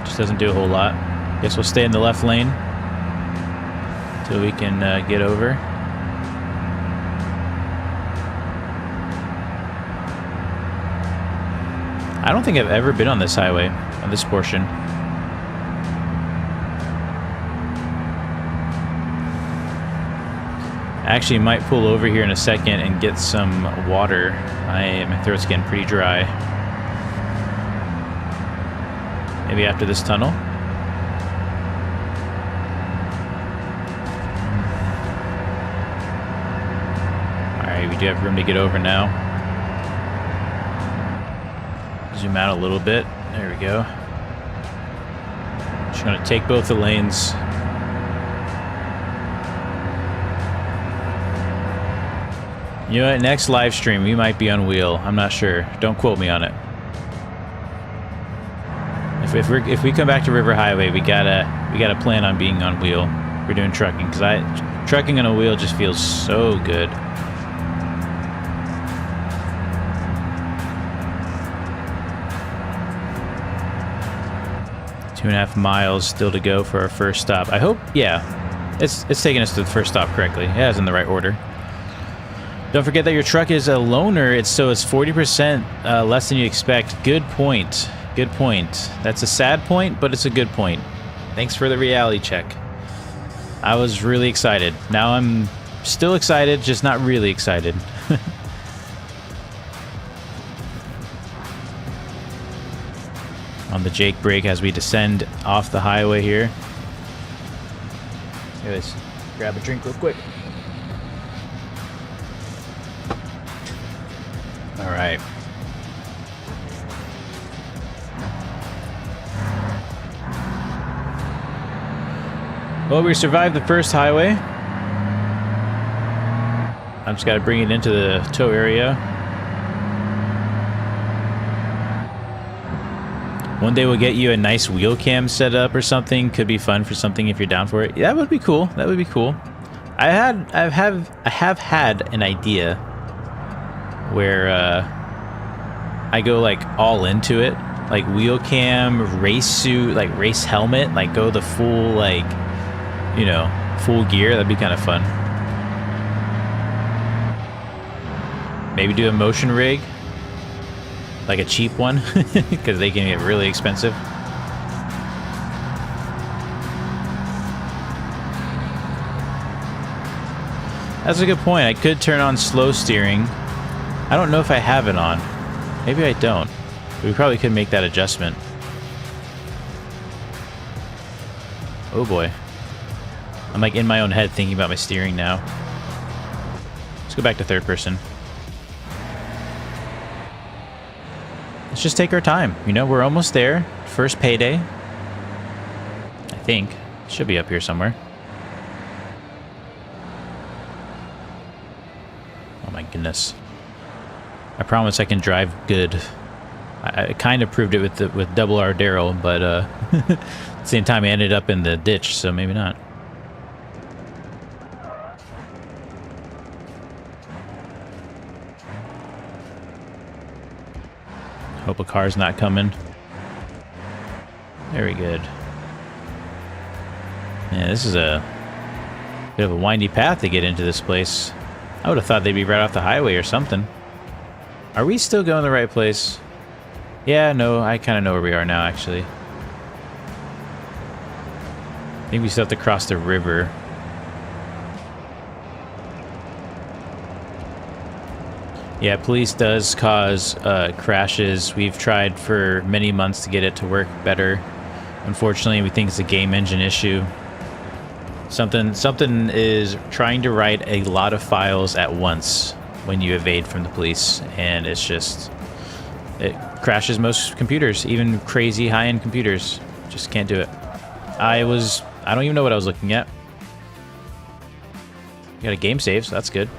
Just doesn't do a whole lot. Guess we'll stay in the left lane until we can get over. I don't think I've ever been on this highway, on this portion. I actually might pull over here in a second and get some water. My throat's getting pretty dry. Maybe after this tunnel. Alright, we do have room to get over now. Zoom out a little bit. There we go. Just gonna take both the lanes. You know what? Next live stream, we might be on wheel. I'm not sure. Don't quote me on it. If we come back to River Highway, we gotta plan on being on wheel. We're doing trucking because trucking on a wheel just feels so good. 2.5 miles still to go for our first stop. I hope, yeah, it's taking us to the first stop correctly. Yeah, it's in the right order. Don't forget that your truck is a loaner, so it's 40% less than you expect. Good point. Good point. That's a sad point, but it's a good point. Thanks for the reality check. I was really excited. Now I'm still excited, just not really excited. On the Jake brake as we descend off the highway here. Anyways, grab a drink real quick. All right. Well, we survived the first highway. I just got to bring it into the tow area. One day we'll get you a nice wheel cam set up or something. Could be fun for something if you're down for it. Yeah, that would be cool. That would be cool. I have had an idea where I go like all into it, like wheel cam, race suit, like race helmet, like go the full, like, you know, full gear. That'd be kind of fun. Maybe do a motion rig, like a cheap one, because they can get really expensive. That's a good point. I could turn on slow steering. I don't know if I have it on. Maybe I don't. But we probably could make that adjustment. Oh boy. I'm like in my own head thinking about my steering now. Let's go back to third person. Let's just take our time. You know, we're almost there. First payday. I think. It should be up here somewhere. Oh my goodness. I promise I can drive good. I kind of proved it with double R Darrel, but at the same time I ended up in the ditch, so maybe not. Hope a car's not coming. Very good. Yeah, this is a bit of a windy path to get into this place. I would have thought they'd be right off the highway or something. Are we still going the right place? Yeah, no, I kind of know where we are now, actually. I think we still have to cross the river. Yeah, police does cause crashes. We've tried for many months to get it to work better. Unfortunately, we think it's a game engine issue. Something is trying to write a lot of files at once when you evade from the police, and it's just, it crashes most computers, even crazy high-end computers. Just can't do it. I don't even know what I was looking at. Got a game save, so that's good.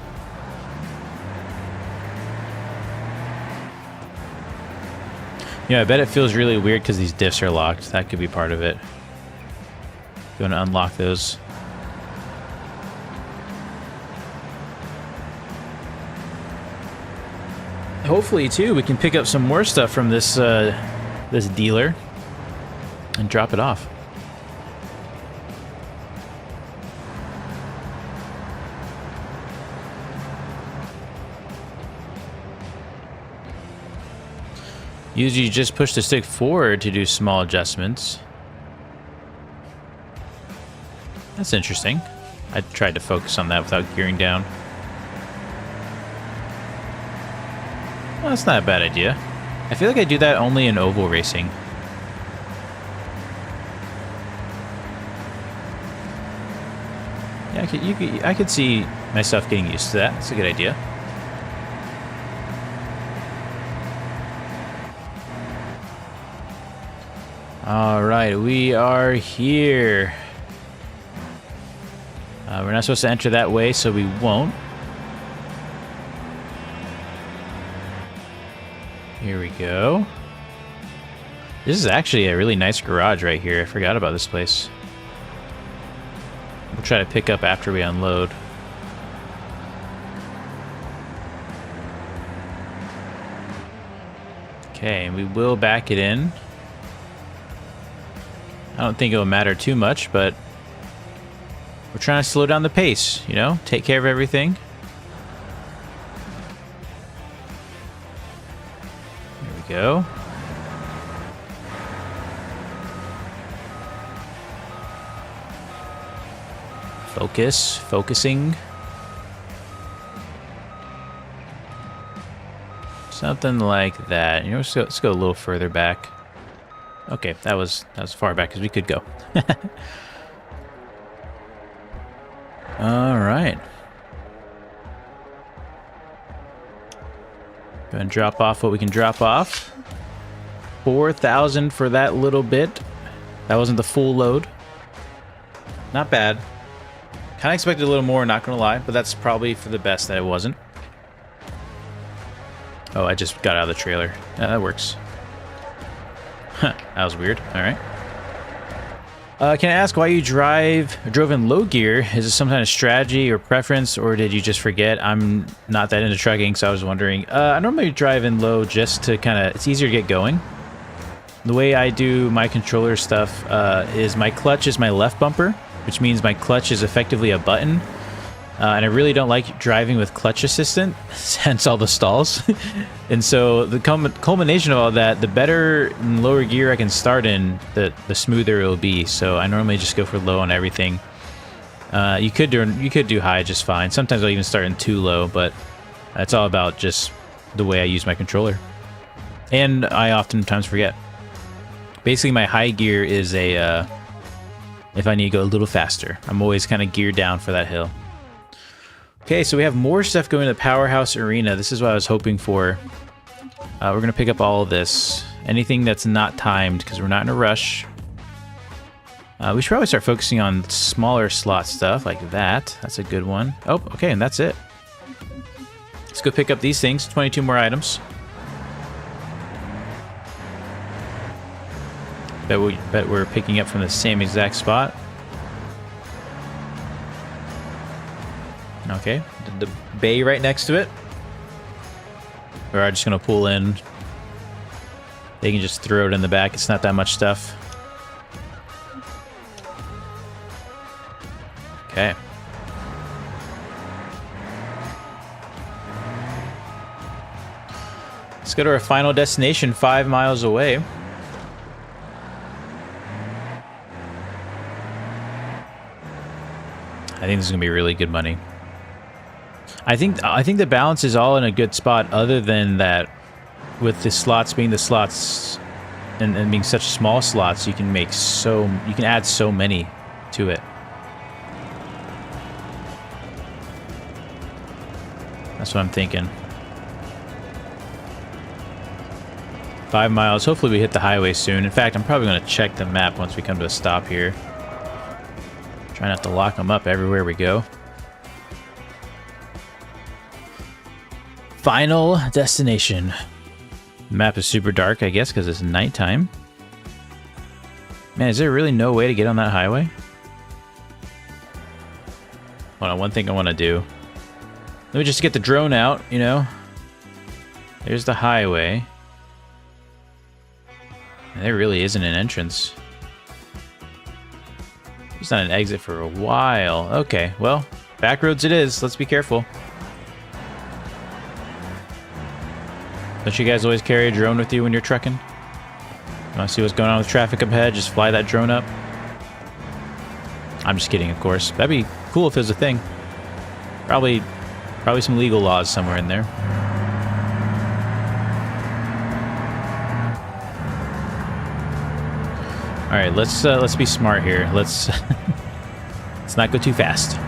Yeah, I bet it feels really weird because these diffs are locked. That could be part of it. Going to unlock those. Hopefully, too, we can pick up some more stuff from this this dealer and drop it off. Usually you just push the stick forward to do small adjustments. That's interesting. I tried to focus on that without gearing down. Well, that's not a bad idea. I feel like I do that only in oval racing. Yeah, I could see myself getting used to that. That's a good idea. All right, we are here. We're not supposed to enter that way, so we won't. Here we go. This is actually a really nice garage right here. I forgot about this place. We'll try to pick up after we unload. Okay, and we will back it in. I don't think it will matter too much, but we're trying to slow down the pace, you know? Take care of everything. There we go. Focusing. Something like that. You know, let's go a little further back. Okay, that was far back as we could go. All right. Go and drop off what we can drop off. 4,000 for that little bit. That wasn't the full load. Not bad. Kind of expected a little more, not gonna lie, but that's probably for the best that it wasn't. Oh, I just got out of the trailer. Yeah, that works. Huh, that was weird. All right. Can I ask why you drove in low gear? Is it some kind of strategy or preference, or did you just forget? I'm not that into trucking, so I was wondering. I normally drive in low just to kind of, it's easier to get going. The way I do my controller stuff is my clutch is my left bumper, which means my clutch is effectively a button. And I really don't like driving with clutch assistant, hence all the stalls. And so the culmination of all that, the better and lower gear I can start in, the smoother it will be. So I normally just go for low on everything. You could do high just fine. Sometimes I'll even start in too low, but it's all about just the way I use my controller. And I oftentimes forget. Basically, my high gear is a if I need to go a little faster. I'm always kind of geared down for that hill. Okay, so we have more stuff going to the Powerhouse Arena. This is what I was hoping for. We're going to pick up all of this. Anything that's not timed, because we're not in a rush. We should probably start focusing on smaller slot stuff like that. That's a good one. Oh, okay, and that's it. Let's go pick up these things. 22 more items. Bet we're picking up from the same exact spot. Okay, the bay right next to it. We're just gonna pull in. They can just throw it in the back. It's not that much stuff. Okay. Let's go to our final destination, 5 miles away. I think this is gonna be really good money. I think the balance is all in a good spot, other than that with the slots being the slots and being such small slots, you can add so many to it. That's what I'm thinking. 5 miles. Hopefully we hit the highway soon. In fact, I'm probably going to check the map once we come to a stop here. Try not to lock them up everywhere we go. Final destination. The map is super dark, I guess, because it's nighttime. Man, is there really no way to get on that highway? Hold on, one thing I want to do. Let me just get the drone out, you know. There's the highway. And there really isn't an entrance. There's not an exit for a while. Okay, well, back roads it is. Let's be careful. Don't you guys always carry a drone with you when you're trucking? You want to see what's going on with traffic up ahead? Just fly that drone up. I'm just kidding, of course. That'd be cool if it was a thing. Probably some legal laws somewhere in there. All right, let's be smart here. Let's not go too fast.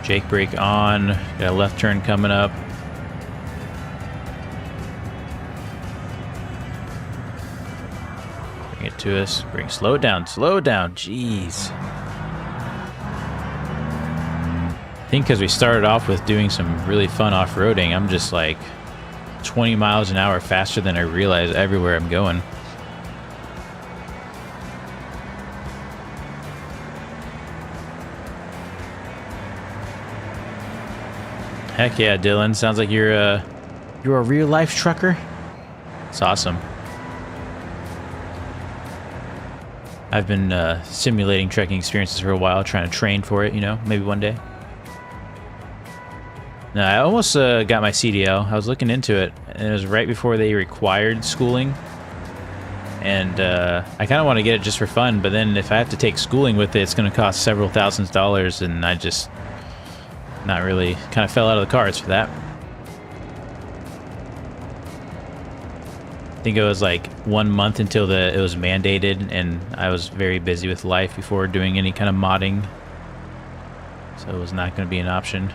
Jake brake on. Got a left turn coming up. Bring it to us. Slow it down. Slow it down. Jeez. I think because we started off with doing some really fun off-roading, I'm just like 20 miles an hour faster than I realize everywhere I'm going. Heck yeah, Dylan. Sounds like you're a real-life trucker. It's awesome. I've been simulating trekking experiences for a while, trying to train for it, you know, maybe one day. No, I almost got my CDL. I was looking into it, and it was right before they required schooling. And I kind of want to get it just for fun, but then if I have to take schooling with it, it's going to cost several thousands of dollars, and I just not really kind of fell out of the cards for that. think it was like 1 month until it was mandated, and I was very busy with life before doing any kind of modding. So it was not going to be an option.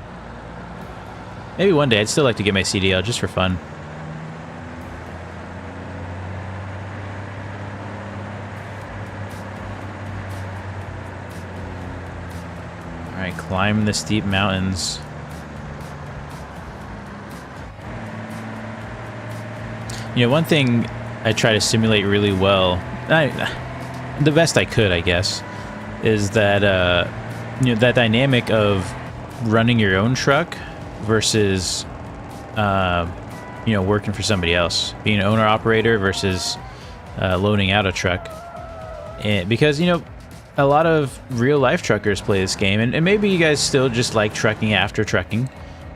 Maybe one day I'd still like to get my CDL just for fun. Alright, climb the steep mountains. You know, one thing I try to simulate really well, the best I could, I guess, is that, you know, that dynamic of running your own truck versus, you know, working for somebody else. Being an owner-operator versus loaning out a truck. And because, you know, a lot of real-life truckers play this game, and maybe you guys still just like trucking after trucking.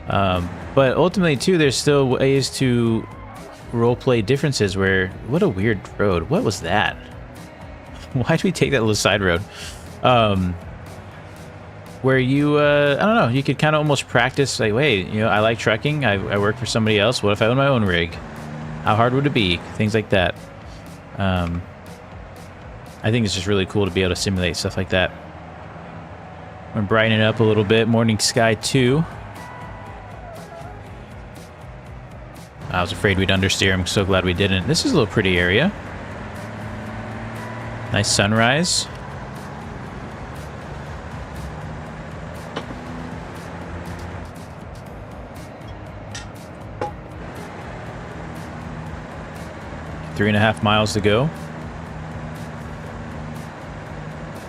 But ultimately, too, there's still ways to roleplay differences where... What a weird road. What was that? Why did we take that little side road? Where you, I don't know, you could kind of almost practice, like, wait, you know, I like trucking, I work for somebody else, what if I own my own rig? How hard would it be? Things like that. I think it's just really cool to be able to simulate stuff like that. I'm gonna brighten it up a little bit. Morning Sky 2. I was afraid we'd understeer. I'm so glad we didn't. This is a little pretty area. Nice sunrise. Three and a half miles to go.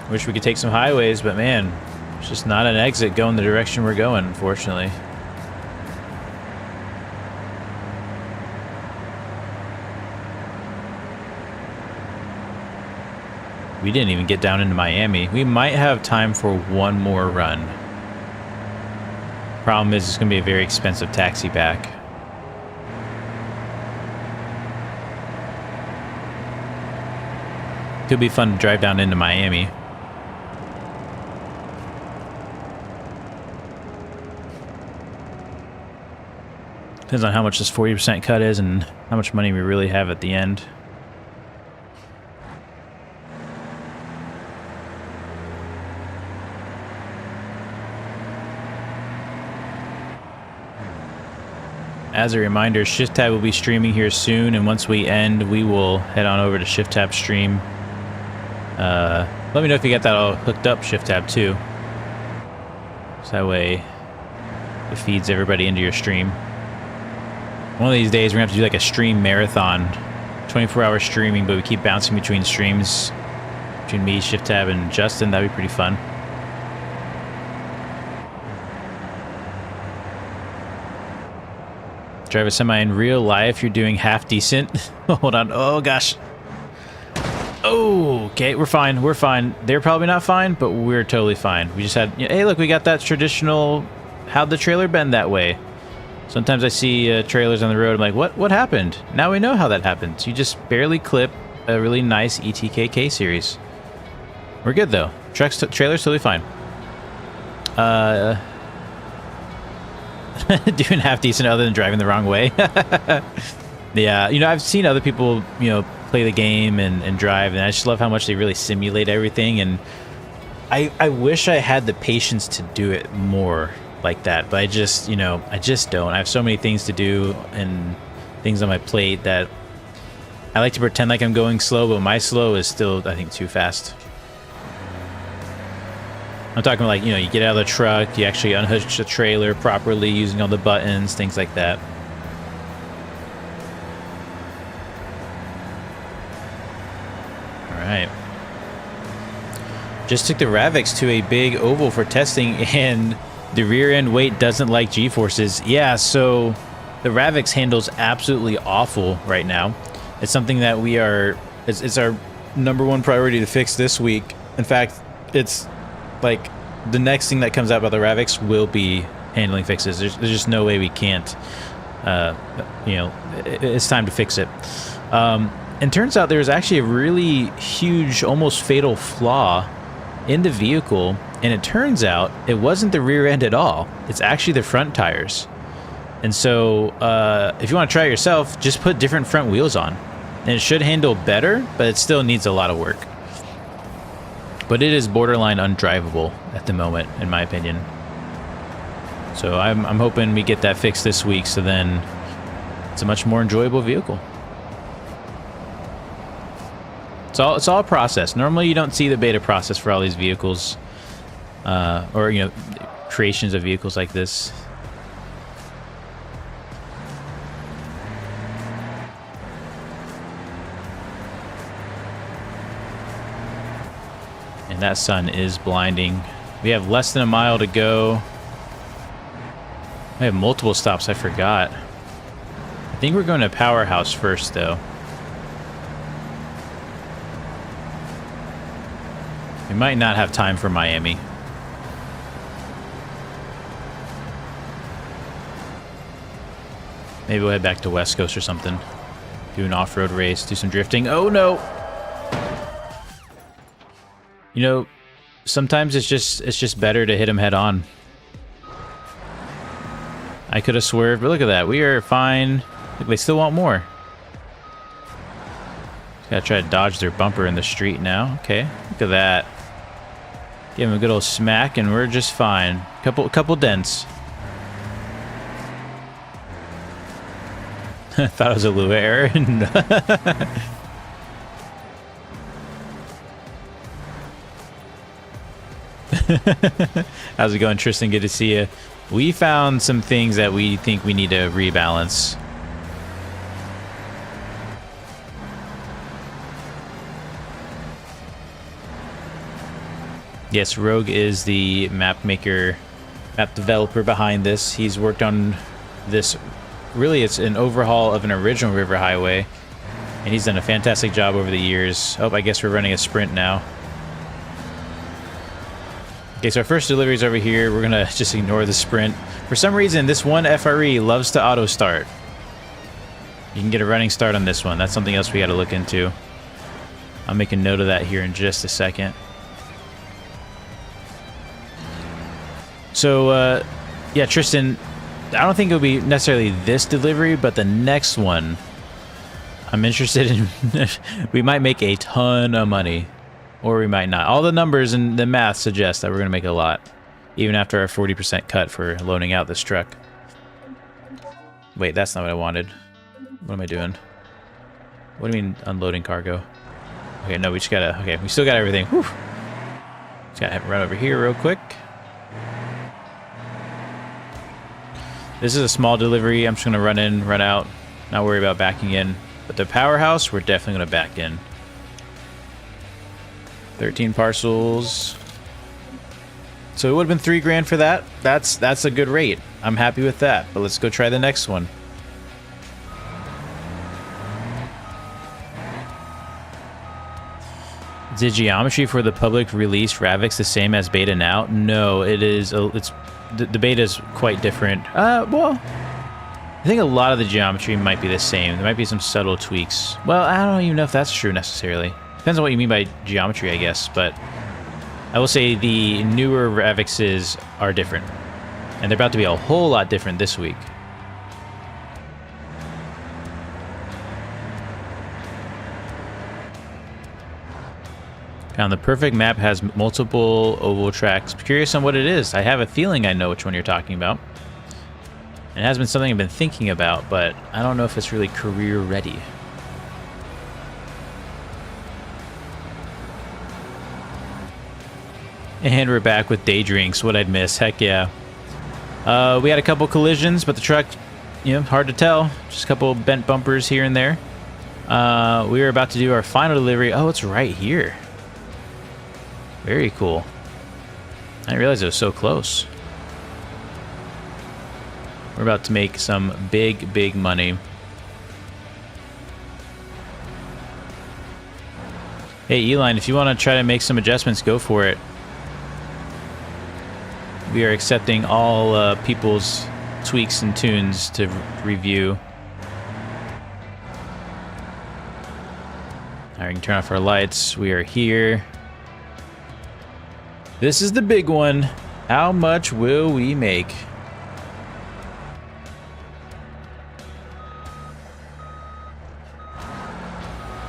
Wish we could take some highways, but man, it's just not an exit going the direction we're going, unfortunately. We didn't even get down into Miami. We might have time for one more run. Problem is, it's going to be a very expensive taxi back. Could be fun to drive down into Miami. Depends on how much this 40% cut is and how much money we really have at the end. As a reminder, ShiftTab will be streaming here soon, and once we end, we will head on over to ShiftTab stream. Let me know if you got that all hooked up, ShiftTab too. So that way, it feeds everybody into your stream. One of these days, we're gonna have to do like a stream marathon, 24-hour streaming, but we keep bouncing between streams between me, ShiftTab, and Justin. That'd be pretty fun. Drive a semi in real life, you're doing half decent. Hold on. Oh, gosh. Oh, okay. We're fine. We're fine. They're probably not fine, but we're totally fine. We just had... Hey, look, we got that traditional... How'd the trailer bend that way? Sometimes I see trailers on the road. I'm like, what happened? Now we know how that happens. You just barely clip a really nice ETKK series. We're good, though. Trailer's totally fine. Doing half decent other than driving the wrong way. Yeah, you know, I've seen other people, you know, play the game and drive, and I just love how much they really simulate everything, and I wish I had the patience to do it more like that, but I just, you know, I just don't. I have so many things to do and things on my plate that I like to pretend like I'm going slow, but my slow is still, I think, too fast. I'm talking about, like, you know, you get out of the truck, you actually unhitch the trailer properly using all the buttons, things like that. Alright. Just took the RAVX to a big oval for testing, and the rear end weight doesn't like G-forces. Yeah, so the RAVX handles absolutely awful right now. It's something that we are... It's our #1 priority to fix this week. In fact, it's... like, the next thing that comes out about the RAVX will be handling fixes. There's just no way we can't, you know, it's time to fix it. And turns out there's actually a really huge, almost fatal flaw in the vehicle, and it turns out it wasn't the rear end at all. It's actually the front tires. And so, if you want to try it yourself, just put different front wheels on. And it should handle better, but it still needs a lot of work. But it is borderline undrivable at the moment, in my opinion. So I'm hoping we get that fixed this week, so then it's a much more enjoyable vehicle. It's all a process. Normally you don't see the beta process for all these vehicles, or you know, creations of vehicles like this. And that sun is blinding. We have less than a mile to go. I have multiple stops, I forgot. I think we're going to Powerhouse first, though. We might not have time for Miami. Maybe we'll head back to West Coast or something. Do an off-road race, do some drifting. Oh, no! You know, sometimes it's just better to hit them head on. I could have swerved, but look at that. We are fine. Look, they still want more. Gotta try to dodge their bumper in the street now. Okay, look at that. Give them a good old smack, and we're just fine. Couple dents. Thought it was a Lua error. How's it going, Tristan? Good to see you. We found some things that we think we need to rebalance. Yes, Rogue is the map maker, map developer behind this. He's worked on this. Really, it's an overhaul of an original River Highway, and he's done a fantastic job over the years. Oh, I guess we're running a sprint now. Okay, so our first delivery is over here. We're gonna just ignore the sprint. For some reason, this one FRE loves to auto start. You can get a running start on this one. That's something else we got to look into. I'll make a note of that here in just a second. So, yeah, Tristan, I don't think it'll be necessarily this delivery, but the next one, I'm interested in. We might make a ton of money, or we might not. All the numbers and the math suggest that we're going to make a lot, even after our 40% cut for loaning out this truck. Wait, that's not what I wanted. What am I doing? What do you mean unloading cargo? Okay, no, we just gotta. Okay, we still got everything. Whew. Just gotta run over here real quick. This is a small delivery. I'm just gonna run in, run out, not worry about backing in. But the Powerhouse, we're definitely gonna back in. 13 parcels. So it would have been 3 grand for that. That's a good rate. I'm happy with that. But let's go try the next one. Is the geometry for the public release Ravix the same as beta now? No, it is. The beta is quite different. Well, I think a lot of the geometry might be the same. There might be some subtle tweaks. Well, I don't even know if that's true necessarily. Depends on what you mean by geometry, I guess. But I will say the newer Ravixes are different, and they're about to be a whole lot different this week. Found the perfect map has multiple oval tracks. Curious on what it is. I have a feeling I know which one you're talking about. It has been something I've been thinking about, but I don't know if it's really career ready. And we're back with day drinks. What I'd miss. Heck yeah. We had a couple collisions, but the truck, you know, hard to tell. Just a couple bent bumpers here and there. We were about to do our final delivery. Oh, it's right here. Very cool. I didn't realize it was so close. We're about to make some big, big money. Hey, Eline, if you want to try to make some adjustments, go for it. We are accepting all people's tweaks and tunes to review. All right, we can turn off our lights. We are here. This is the big one. How much will we make?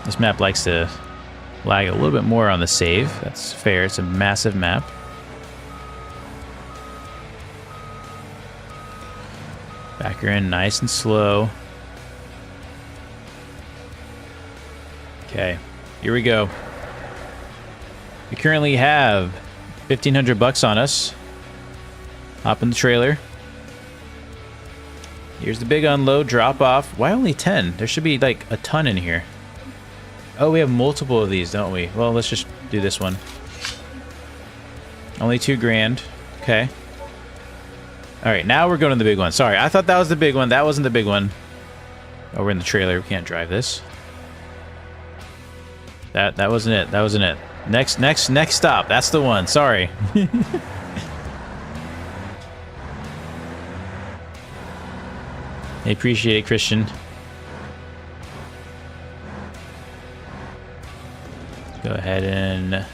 This map likes to lag a little bit more on the save. That's fair. It's a massive map. Back her in nice and slow. Okay, here we go. We currently have 1,500 bucks on us. Hop in the trailer. Here's the big unload, drop off. Why only 10? There should be like a ton in here. Oh, we have multiple of these, don't we? Well, let's just do this one. Only 2 grand. Okay. All right, now we're going to the big one. Sorry, I thought that was the big one. That wasn't the big one. Oh, we're in the trailer. We can't drive this. That wasn't it. That wasn't it. Next stop. That's the one. Sorry. I appreciate it, Christian. Go ahead and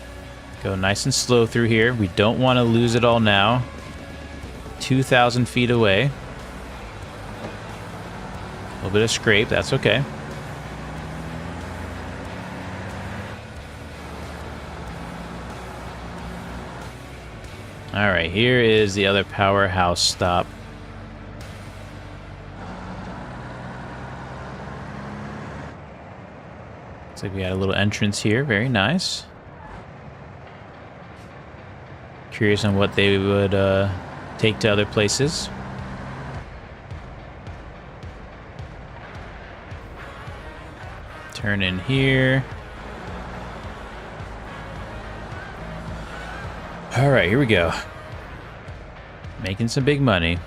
go nice and slow through here. We don't want to lose it all now. 2,000 feet away. A little bit of scrape. That's okay. All right, here is the other powerhouse stop. Looks like we got a little entrance here. Very nice. Curious on what they would take to other places. Turn in here. All right, here we go. Making some big money.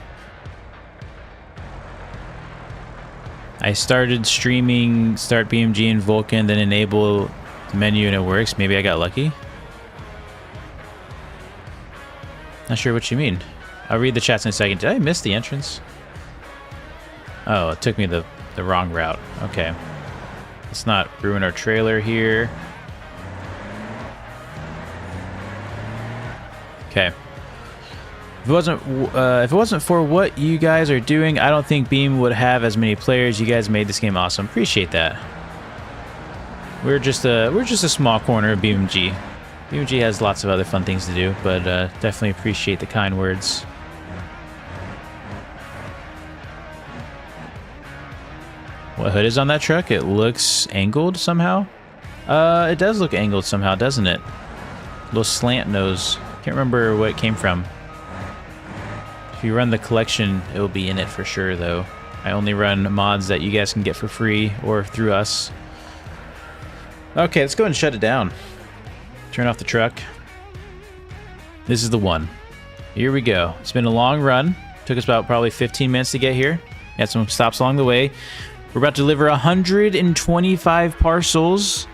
I started streaming Start BMG and Vulkan, then enable the menu and it works. Maybe I got lucky. Not sure what you mean. I'll read the chats in a second. Did I miss the entrance? Oh, it took me the wrong route. Okay. Let's not ruin our trailer here. Okay. If it wasn't for what you guys are doing, I don't think Beam would have as many players. You guys made this game awesome. Appreciate that. We're just a small corner of BMG. BMG has lots of other fun things to do, but definitely appreciate the kind words. What hood is on that truck? It looks angled somehow. It does look angled somehow, doesn't it? Little slant nose. Can't remember what it came from. If you run the collection, it will be in it for sure, though. I only run mods that you guys can get for free or through us. Okay, let's go ahead and shut it down. Turn off the truck. This is the one. Here we go. It's been a long run. Took us about probably 15 minutes to get here. Had some stops along the way. We're about to deliver 125 parcels.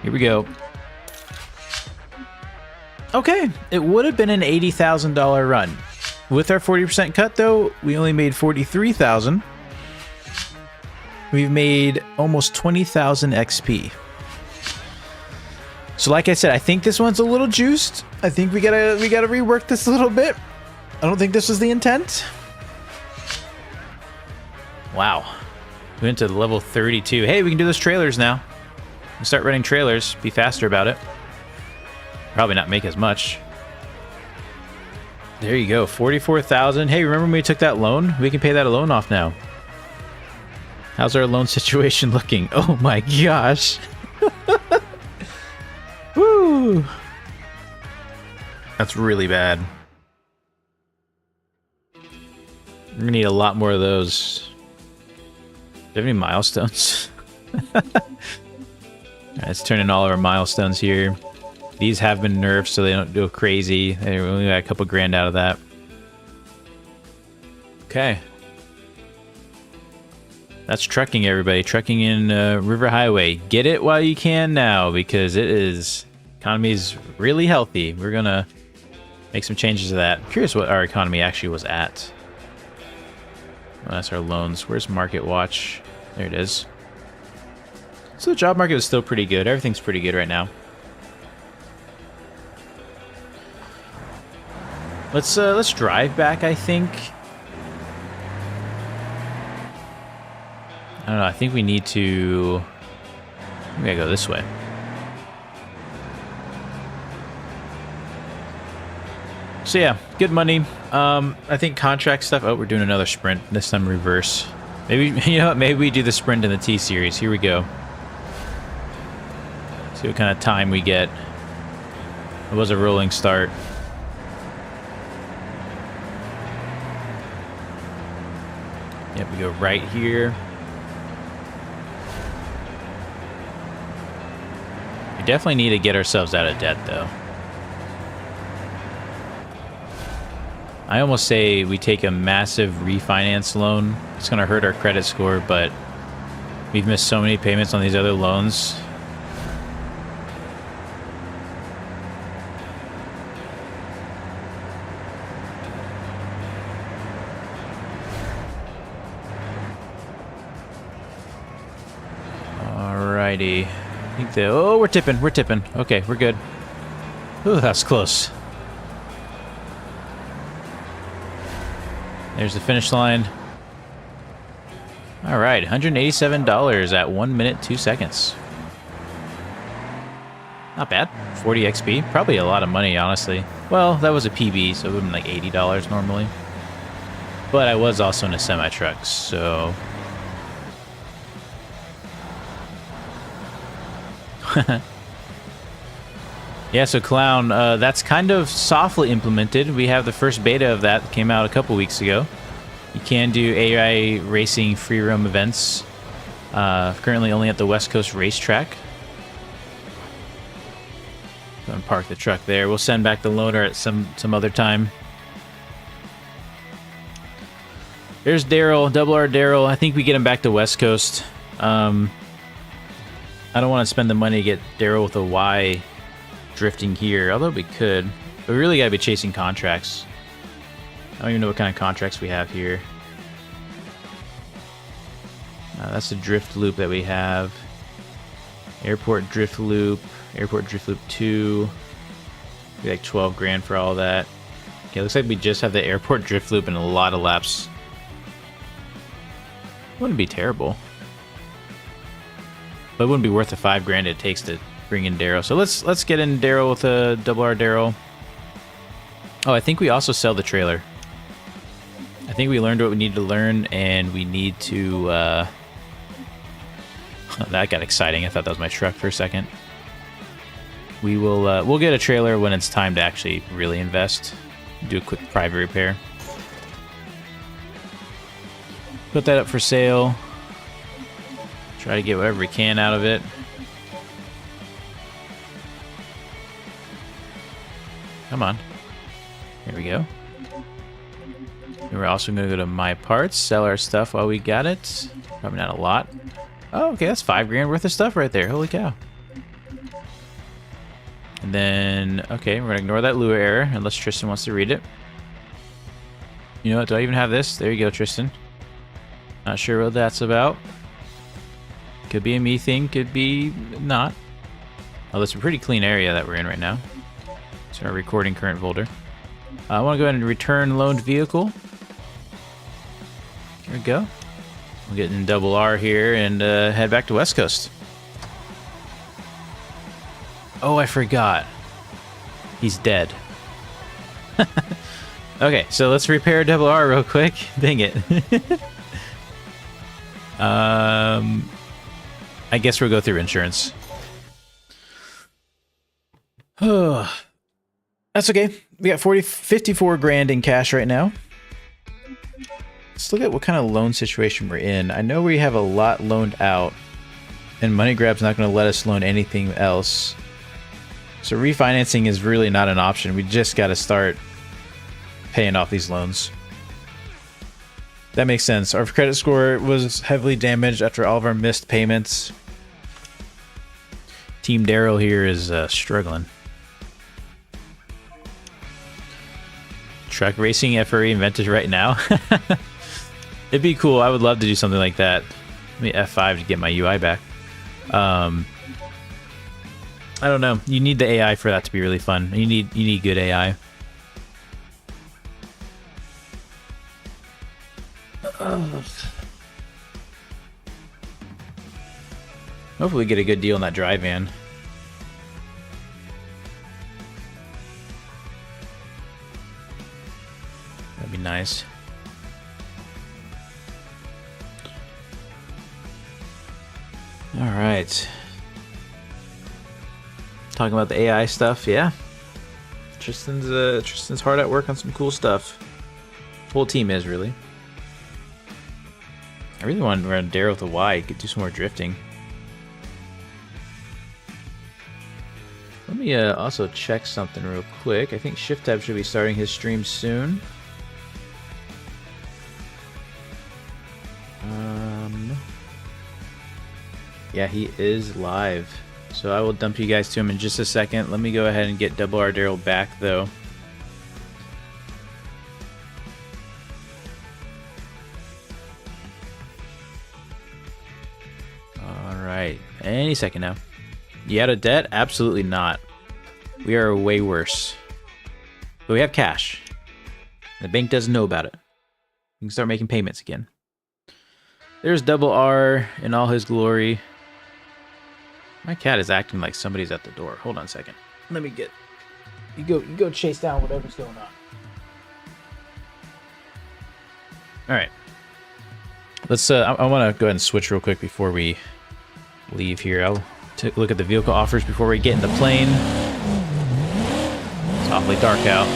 Here we go. Okay, it would have been an $80,000 run. With our 40% cut, though, we only made $43,000. We've made almost 20,000 XP. So like I said, I think this one's a little juiced. I think we gotta rework this a little bit. I don't think this was the intent. Wow. We went to level 32. Hey, we can do those trailers now. We'll start running trailers. Be faster about it. Probably not make as much. There you go, 44,000. Hey, remember when we took that loan? We can pay that loan off now. How's our loan situation looking? Oh my gosh. Woo. That's really bad. We're gonna need a lot more of those. Do you have any milestones? Let's turn in all of our milestones here. These have been nerfed so they don't go crazy. They only got a couple grand out of that. Okay. That's trucking, everybody. Trucking in River Highway. Get it while you can now, because it is... economy is really healthy. We're gonna make some changes to that. I'm curious what our economy actually was at. Oh, that's our loans. Where's Market Watch? There it is. So the job market is still pretty good. Everything's pretty good right now. Let's drive back, I think. I don't know, I think we need to We gotta go this way. So yeah, good money. I think contract stuff. Oh, we're doing another sprint. This time reverse. Maybe, you know what? Maybe we do the sprint in the T series. Here we go. See what kind of time we get. It was a rolling start. Yep, we go right here. We definitely need to get ourselves out of debt, though. I almost say we take a massive refinance loan. It's going to hurt our credit score, but we've missed so many payments on these other loans. Alrighty. I think that... Oh, we're tipping. We're tipping. Okay, we're good. Ooh, that's close. There's the finish line. All right, $187 at 1 minute 2 seconds. Not bad. 40 XP. Probably a lot of money, honestly. Well, that was a PB, so it would have been like $80 normally. But I was also in a semi-truck, so... Yeah, so Clown, that's kind of softly implemented. We have the first beta of that came out a couple weeks ago. You can do AI racing free roam events. Currently only at the West Coast racetrack. Go and park the truck there. We'll send back the loaner at some other time. There's Darrel, Double R Darrel. I think we get him back to West Coast. I don't want to spend the money to get Darrel with a Y drifting here, although we could. But we really got to be chasing contracts. I don't even know what kind of contracts we have here. That's the drift loop that we have. Airport drift loop. Airport drift loop 2. Be like 12 grand for all that. Okay, looks like we just have the airport drift loop and a lot of laps. Wouldn't be terrible. But it wouldn't be worth the 5 grand it takes to bring in Darrel. So let's get in Darrel with a Double R Darrel. Oh, I think we also sell the trailer. I think we learned what we need to learn, and we need to... that got exciting. I thought that was my truck for a second. We will we'll get a trailer when it's time to actually really invest. Do a quick private repair. Put that up for sale. Try to get whatever we can out of it. Come on. Here we go. And we're also going to go to My Parts, sell our stuff while we got it. Probably not a lot. Oh, okay, that's 5 grand worth of stuff right there. Holy cow. And then, okay, we're going to ignore that Lua error unless Tristan wants to read it. You know what? Do I even have this? There you go, Tristan. Not sure what that's about. Could be a me thing, could be not. Oh, that's a pretty clean area that we're in right now. It's our recording current folder. I want to go ahead and return loaned vehicle. Here we go. We'll get in Double R here and head back to West Coast. Oh, I forgot. He's dead. Okay, so let's repair Double R real quick. Dang it. I guess we'll go through insurance. That's okay. We got 54 grand in cash right now. Let's look at what kind of loan situation we're in. I know we have a lot loaned out, and MoneyGrab's not going to let us loan anything else. So refinancing is really not an option. We just got to start paying off these loans. That makes sense. Our credit score was heavily damaged after all of our missed payments. Team Darrel here is struggling. Truck racing FRE invented right now. It'd be cool. I would love to do something like that. Let me F5 to get my UI back. I don't know. You need the AI for that to be really fun. You need good AI. Hopefully get a good deal on that dry van. That'd be nice. All right. Talking about the AI stuff, yeah. Tristan's hard at work on some cool stuff. Whole team is really. I really want to run Darrel with a Y. Could do some more drifting. Let me also check something real quick. I think Shift Tab should be starting his stream soon. Yeah, he is live. So I will dump you guys to him in just a second. Let me go ahead and get Double R Darrel back though. Alright, any second now. You out of debt? Absolutely not. We are way worse. But we have cash. The bank doesn't know about it. We can start making payments again. There's Double R in all his glory. My cat is acting like somebody's at the door. Hold on a second. Let me get... You go chase down whatever's going on. Alright. Let's, I want to go ahead and switch real quick before we leave here. I'll take a look at the vehicle offers before we get in the plane. It's awfully dark out.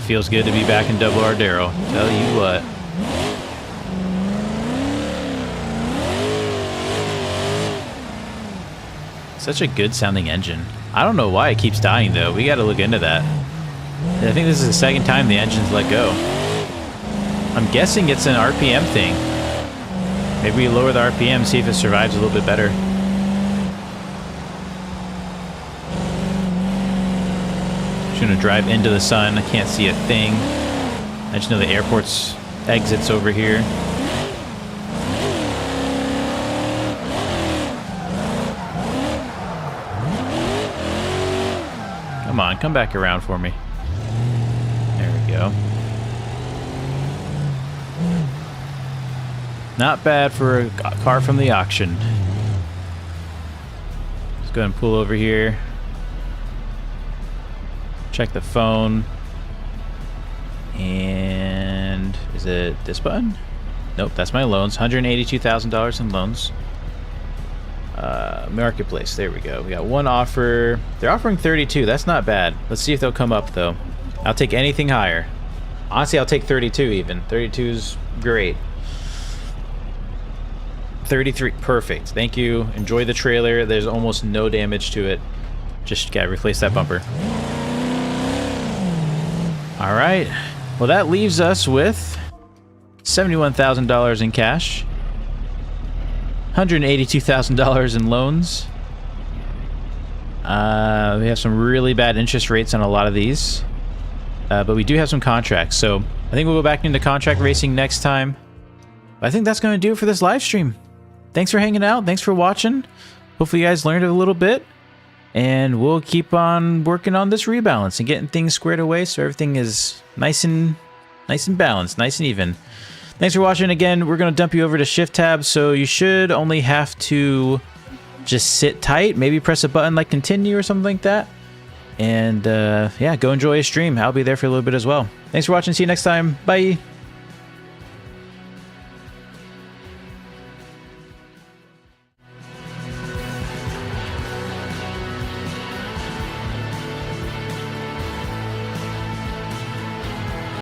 Feels good to be back in Double R Darrel. Tell you what. Such a good sounding engine. I don't know why it keeps dying though. We got to look into that. I think this is the second time the engine's let go. I'm guessing it's an RPM thing. Maybe we lower the RPM, see if it survives a little bit better. Just gonna drive into the sun. I can't see a thing. I just know the airport's exits over here. Come on, come back around for me. There we go. Not bad for a car from the auction. Let's go ahead and pull over here. Check the phone. And is it this button? Nope, that's my loans. $182,000 in loans. Marketplace, there we go. We got one offer. They're offering 32. That's not bad. Let's see if they'll come up though. I'll take anything higher. Honestly, I'll take 32 even. 32's great. 33, perfect. Thank you. Enjoy the trailer. There's almost no damage to it. Just gotta replace that bumper. All right. Well, that leaves us with $71,000 in cash. $182,000 in loans. We have some really bad interest rates on a lot of these. But we do have some contracts. So I think we'll go back into contract racing next time. But I think that's going to do it for this live stream. Thanks for hanging out. Thanks for watching. Hopefully you guys learned a little bit. And we'll keep on working on this rebalance and getting things squared away so everything is nice and balanced, nice and even. Thanks for watching. Again, we're going to dump you over to Shift Tab, so you should only have to just sit tight, maybe press a button like continue or something like that. And yeah, go enjoy a stream. I'll be there for a little bit as well. Thanks for watching. See you next time. Bye.